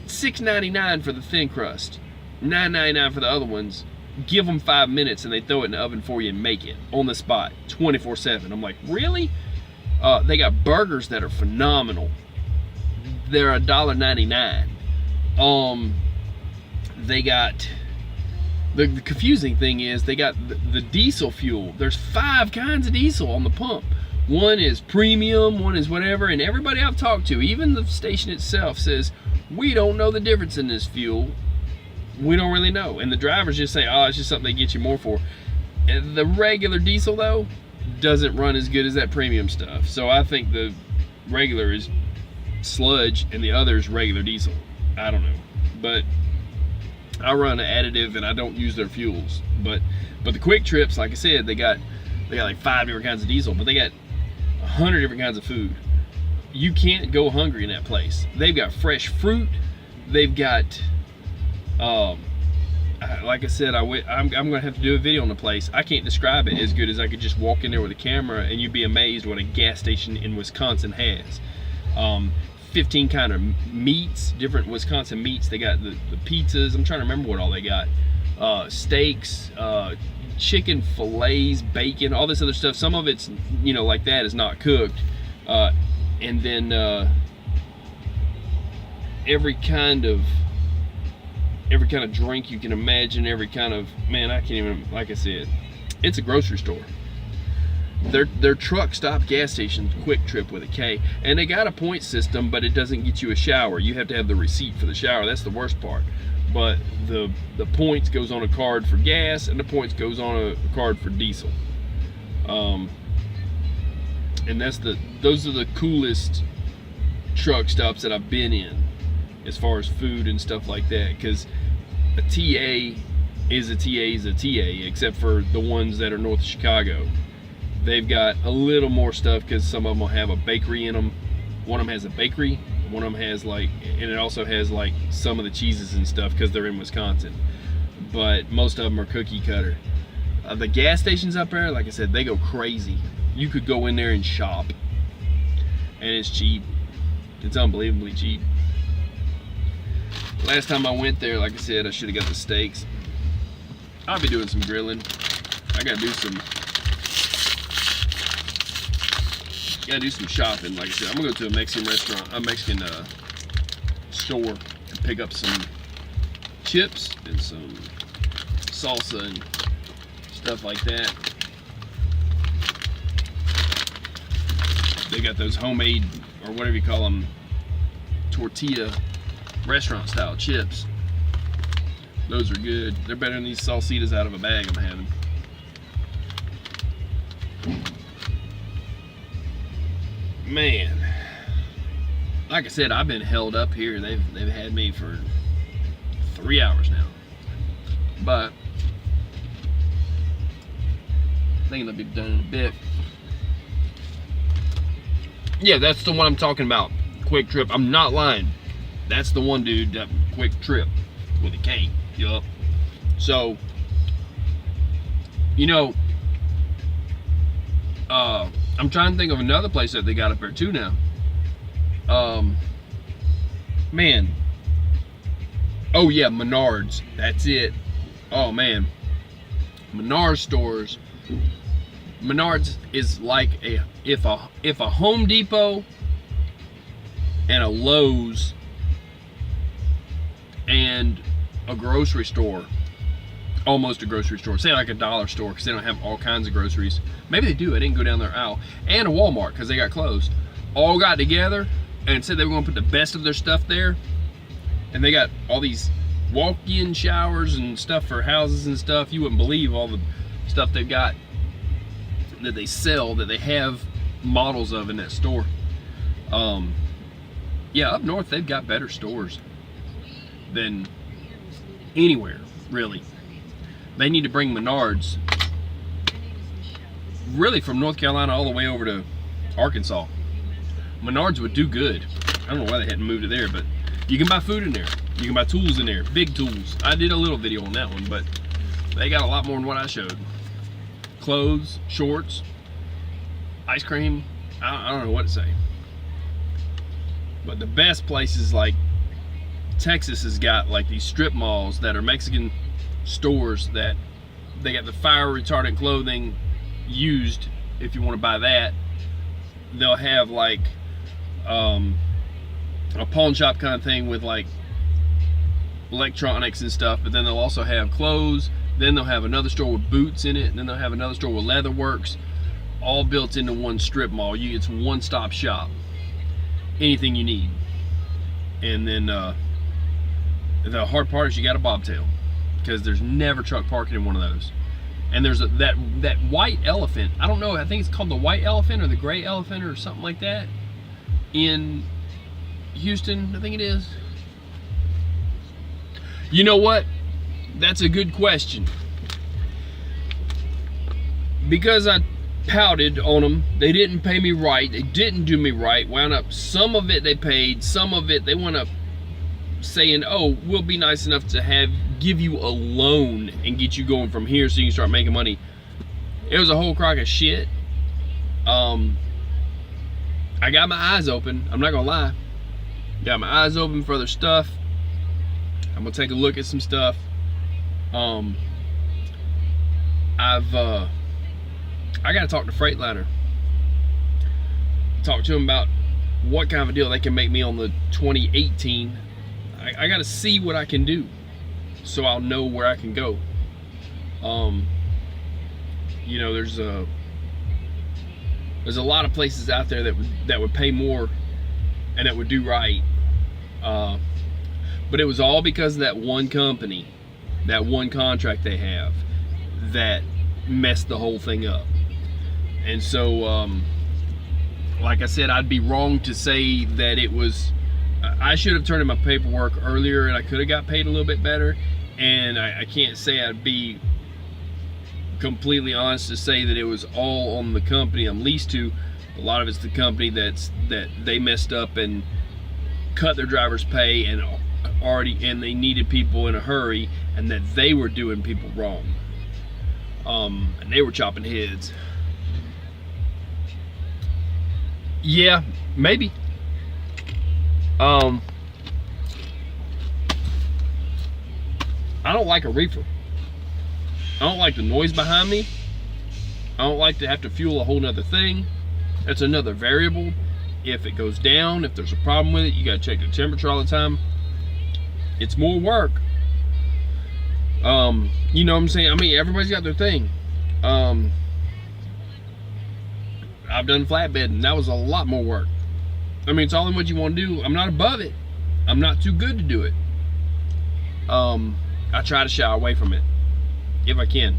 $6.99 for the thin crust, $9.99 for the other ones. Give them 5 minutes and they throw it in the oven for you and make it on the spot, 24/7. I'm like, really? They got burgers that are phenomenal. They're $1.99. They got the confusing thing is they got the diesel fuel. There's 5 kinds of diesel on the pump. One is premium, one is whatever, and everybody I've talked to, even the station itself, says we don't know the difference in this fuel. We don't really know. And the drivers just say, oh, it's just something they get you more for. And the regular diesel though doesn't run as good as that premium stuff. So I think the regular is sludge and the other is regular diesel. I don't know, but I run an additive and I don't use their fuels. But the Quick Trips, like I said, they got like 5 different kinds of diesel, but they got 100 different kinds of food. You can't go hungry in that place. They've got fresh fruit. They've got, like I said, I'm gonna have to do a video on the place. I can't describe it as good as I could just walk in there with a camera and you'd be amazed what a gas station in Wisconsin has. 15 kind of meats, different Wisconsin meats. They got the pizzas. I'm trying to remember what all they got. Steaks, chicken fillets, bacon, all this other stuff. Some of it's, you know, like that is not cooked. And then every kind of drink you can imagine, every kind of, man, I can't even, like I said, it's a grocery store. They're truck stop gas stations, Quick Trip with a K, and they got a point system, but it doesn't get you a shower. You have to have the receipt for the shower. That's the worst part. But the points goes on a card for gas, and the points goes on a card for diesel. And those are the coolest truck stops that I've been in, as far as food and stuff like that. Because a TA is a TA, except for the ones that are north of Chicago. They've got a little more stuff because some of them will have a bakery in them. One of them has a bakery, one of them has like, and it also has like some of the cheeses and stuff because they're in Wisconsin. But most of them are cookie cutter. The gas stations up there, like I said, they go crazy. You could go in there and shop, and it's cheap. It's unbelievably cheap. Last time I went there, like I said, I should have got the steaks. I'll be doing some grilling. I gotta do some shopping. Like I said, I'm gonna go to a Mexican restaurant, a Mexican store, and pick up some chips and some salsa and stuff like that. They got those homemade, or whatever you call them, tortilla restaurant style chips. Those are good. They're better than these salsitas out of a bag I'm having. Man, like I said, I've been held up here. They've had me for 3 hours now, but I think they'll be done in a bit. Yeah, that's the one I'm talking about. Quick Trip. I'm not lying. That's the one, dude. That Quick Trip with a K. Yup. So, you know, I'm trying to think of another place that they got up there too now. Man. Oh yeah, Menards. That's it. Oh man. Menards stores. Menards is like if a Home Depot and a Lowe's and a grocery store, almost a grocery store, say like a dollar store, because they don't have all kinds of groceries. Maybe they do, I didn't go down their aisle. And a Walmart, because they got closed. All got together and said they were going to put the best of their stuff there. And they got all these walk-in showers and stuff for houses and stuff. You wouldn't believe all the stuff they've got that they sell, that they have models of in that store. Yeah, up north they've got better stores than anywhere, really. They need to bring Menards really from North Carolina all the way over to Arkansas. Menards would do good. I don't know why they hadn't moved it there, but you can buy food in there. You can buy tools in there, big tools. I did a little video on that one, but they got a lot more than what I showed. Clothes, shorts, ice cream, I don't know what to say. But the best places, like Texas has got like these strip malls that are Mexican stores that they got the fire retardant clothing used. If you want to buy that, they'll have like a pawn shop kind of thing with like electronics and stuff, but then they'll also have clothes. Then they'll have another store with boots in it, and then they'll have another store with leather works, all built into one strip mall. It's one-stop shop. Anything you need. And then the hard part is you got a bobtail, because there's never truck parking in one of those. And there's that white elephant. I don't know. I think it's called the white elephant or the gray elephant or something like that in Houston. I think it is. You know what? That's a good question. Because I pouted on them, they didn't pay me right, they didn't do me right, wound up, some of it they paid, some of it they wound up saying, oh, we'll be nice enough to give you a loan and get you going from here so you can start making money. It was a whole crock of shit. I got my eyes open, I'm not gonna lie. Got my eyes open for their stuff. I'm gonna take a look at some stuff. I gotta talk to Freightliner. Talk to them about what kind of a deal they can make me on the 2018. I gotta see what I can do, so I'll know where I can go. You know, there's a lot of places out there that would pay more and that would do right. But it was all because of that one company, that one contract they have, that messed the whole thing up. And so, like I said, I'd be wrong to say that it was, I should have turned in my paperwork earlier and I could have got paid a little bit better. And I can't say I'd be completely honest to say that it was all on the company I'm leased to. A lot of it's the company that they messed up and cut their drivers' pay and they needed people in a hurry, and that they were doing people wrong. And they were chopping heads. Yeah, maybe. I don't like a reefer. I don't like the noise behind me. I don't like to have to fuel a whole nother thing. That's another variable. If it goes down, if there's a problem with it, you gotta check the temperature all the time. It's more work. You know what I'm saying? I mean, everybody's got their thing. I've done flatbed, and that was a lot more work. I mean, it's all in what you want to do. I'm not above it. I'm not too good to do it. I try to shy away from it if I can.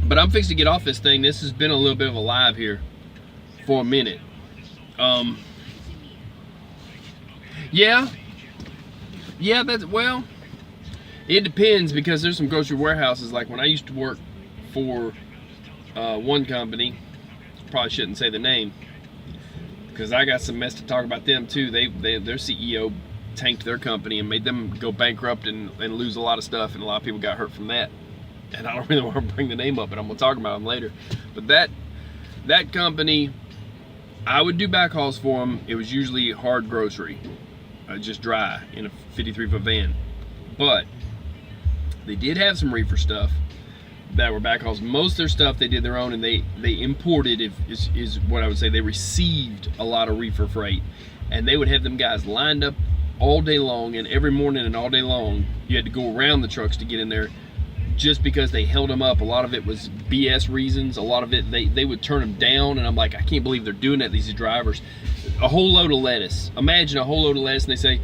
But I'm fixing to get off this thing. This has been a little bit of a live here for a minute. Yeah, that's, well, it depends, because there's some grocery warehouses. Like when I used to work for one company, probably shouldn't say the name, because I got some mess to talk about them too. Their CEO tanked their company and made them go bankrupt and lose a lot of stuff, and a lot of people got hurt from that. And I don't really want to bring the name up, but I'm gonna talk about them later. But that company, I would do backhauls for them. It was usually hard grocery, just dry in a 53-foot van. But they did have some reefer stuff that were backhauls. Most of their stuff they did their own, and they imported, is what I would say. They received a lot of reefer freight, and they would have them guys lined up all day long, and every morning and all day long you had to go around the trucks to get in there, just because they held them up. A lot of it was BS reasons. A lot of it, they would turn them down, and I'm like, I can't believe they're doing that, these drivers. A whole load of lettuce. Imagine a whole load of lettuce, and they say,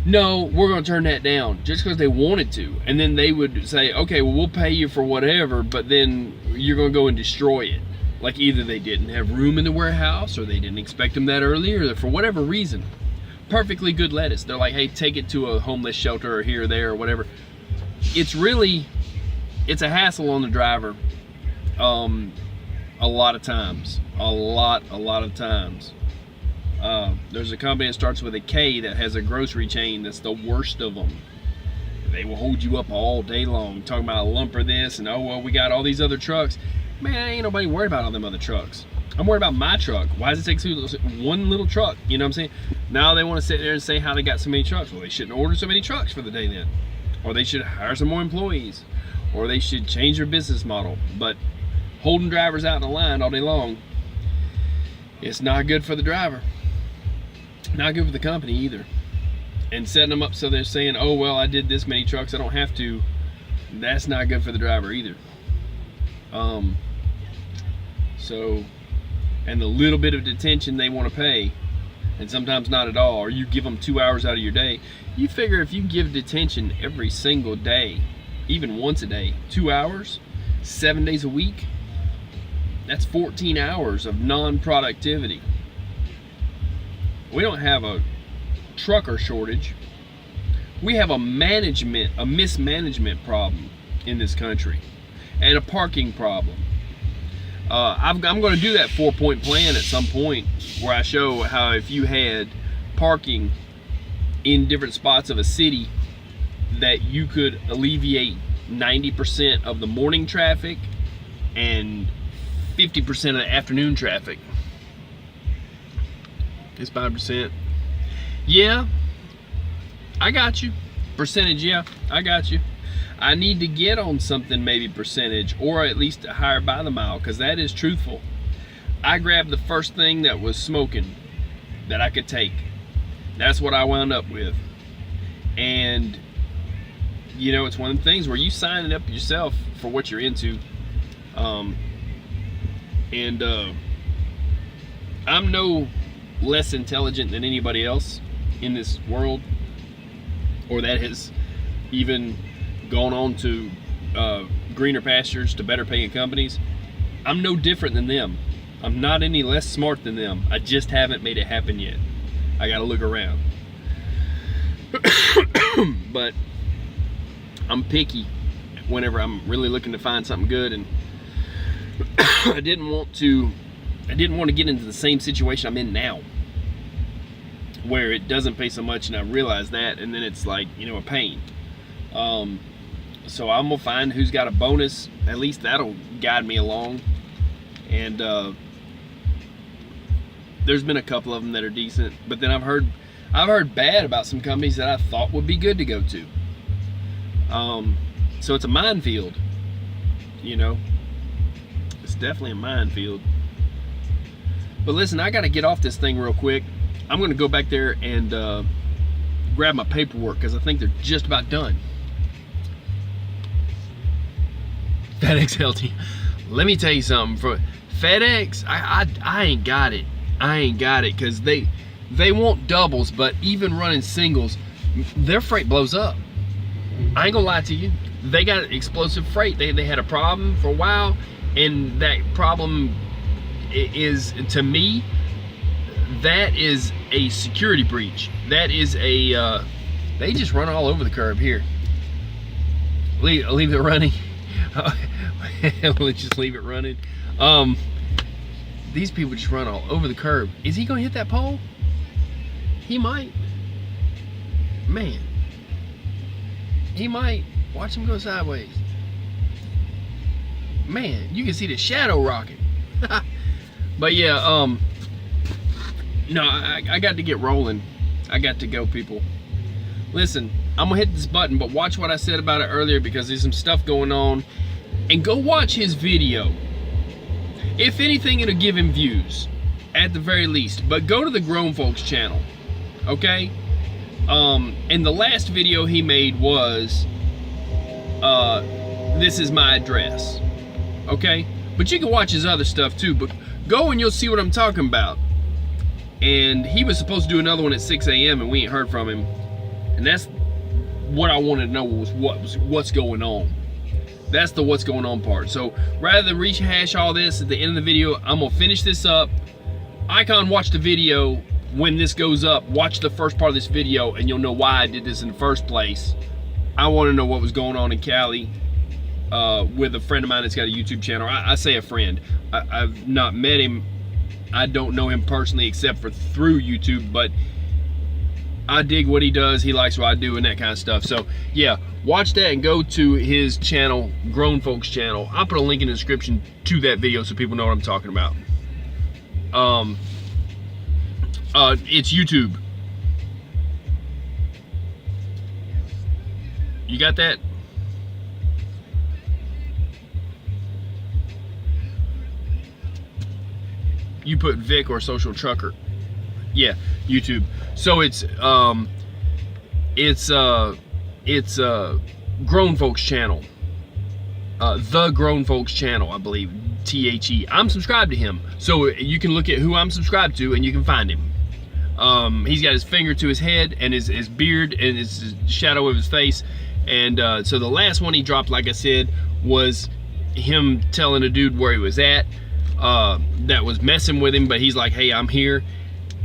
no, we're gonna turn that down, just because they wanted to. And then they would say, okay, well, we'll pay you for whatever, but then you're gonna go and destroy it. Like either they didn't have room in the warehouse, or they didn't expect them that early, or for whatever reason. Perfectly good lettuce. They're like, hey, take it to a homeless shelter or here or there or whatever. It's a hassle on the driver. A lot of times. A lot of times. There's a company that starts with a K that has a grocery chain that's the worst of them. They will hold you up all day long, talking about a lumper this, and oh, well, we got all these other trucks. Man, ain't nobody worried about all them other trucks. I'm worried about my truck. Why does it take one little truck? You know what I'm saying? Now they want to sit there and say how they got so many trucks. Well, they shouldn't order so many trucks for the day then. Or they should hire some more employees. Or they should change their business model. But holding drivers out in the line all day long, it's not good for the driver. Not good for the company either. And setting them up so they're saying, oh, well, I did this many trucks, I don't have to. That's not good for the driver either. And the little bit of detention they want to pay, and sometimes not at all, or you give them 2 hours out of your day. You figure if you give detention every single day, even once a day, 2 hours, 7 days a week, that's 14 hours of non-productivity. We don't have a trucker shortage. We have a mismanagement problem in this country, and a parking problem. I'm going to do that 4-point plan at some point, where I show how if you had parking in different spots of a city, that you could alleviate 90% of the morning traffic and 50% of the afternoon traffic. It's 5%. Yeah, I got you. Percentage, yeah, I got you. I need to get on something, maybe percentage, or at least a higher by the mile, because that is truthful. I grabbed the first thing that was smoking that I could take. That's what I wound up with. And you know, it's one of the things where you sign it up yourself for what you're into. I'm no less intelligent than anybody else in this world, or that has even gone on to greener pastures, to better paying companies. I'm no different than them. I'm not any less smart than them. I just haven't made it happen yet. I gotta look around. but I'm picky whenever I'm really looking to find something good, and I didn't want to get into the same situation I'm in now, where it doesn't pay so much, and I realize that, and then it's like, you know, a pain. So I'm gonna find who's got a bonus. At least that'll guide me along. And there's been a couple of them that are decent, but then I've heard bad about some companies that I thought would be good to go to. So it's a minefield, you know. It's definitely a minefield. But listen, I gotta get off this thing real quick. I'm gonna go back there and grab my paperwork, because I think they're just about done. FedEx LT. Let me tell you something. For FedEx, I ain't got it. I ain't got it, because they want doubles, but even running singles, their freight blows up. I ain't gonna lie to you. They got explosive freight. They had a problem for a while, and that problem is, to me, that is a security breach. That is a they just run all over the curb here. Leave it running. Let's just leave it running. These people just run all over the curb. Is he gonna hit that pole? He might. Man, he might. Watch him go sideways. Man, you can see the shadow rocket. But yeah, no, I got to get rolling. I got to go, people. Listen, I'm gonna hit this button, but watch what I said about it earlier, because there's some stuff going on. And go watch his video. If anything, it'll give him views, at the very least. But go to the Grown Folks channel, okay? And the last video he made was, this is my address, okay? But you can watch his other stuff too, but go and you'll see what I'm talking about. And he was supposed to do another one at 6 a.m. and we ain't heard from him. And that's what I wanted to know, was what's going on. That's the what's going on part. So rather than rehash all this at the end of the video, I'm gonna finish this up. Icon, watch the video. When this goes up, watch the first part of this video and you'll know why I did this in the first place. I want to know what was going on in Cali with a friend of mine that's got a YouTube channel. I say a friend. I've not met him. I don't know him personally except for through YouTube, but I dig what he does. He likes what I do and that kind of stuff. So yeah, watch that and go to his channel, Grown Folks channel. I'll put a link in the description to that video so people know what I'm talking about. It's YouTube. You got that? You put Vic or Social Trucker. Yeah, YouTube. So it's Grown Folks channel. The Grown Folks channel, I believe. THE. I'm subscribed to him, so you can look at who I'm subscribed to and you can find him. He's got his finger to his head and his beard and his shadow of his face. And so the last one he dropped, like I said, was him telling a dude where he was at that was messing with him, but he's like, hey, I'm here.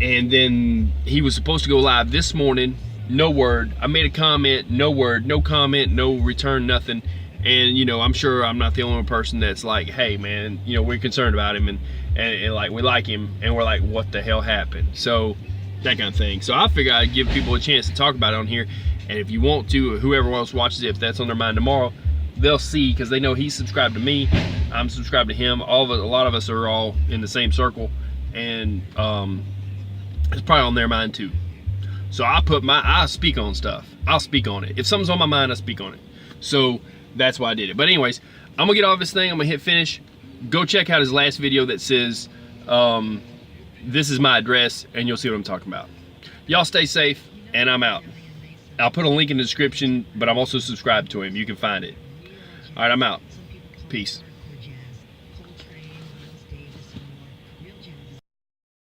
And then he was supposed to go live this morning, no word. I made a comment, no word, no comment, no return, nothing. And you know, I'm sure I'm not the only person that's like, hey man, you know, we're concerned about him and like we like him and we're like, what the hell happened? So that kind of thing. So I figure I'd give people a chance to talk about it on here. And if you want to, whoever else watches it, if that's on their mind tomorrow, they'll see, because they know he's subscribed to me, I'm subscribed to him. A lot of us are all in the same circle, and it's probably on their mind too. So I speak on stuff. I'll speak on it. If something's on my mind, I speak on it. So that's why I did it. But anyways, I'm gonna get off this thing. I'm gonna hit finish. Go check out his last video that says, this is my address, and you'll see what I'm talking about. Y'all stay safe, and I'm out. I'll put a link in the description, but I'm also subscribed to him. You can find it. All right, I'm out. Peace.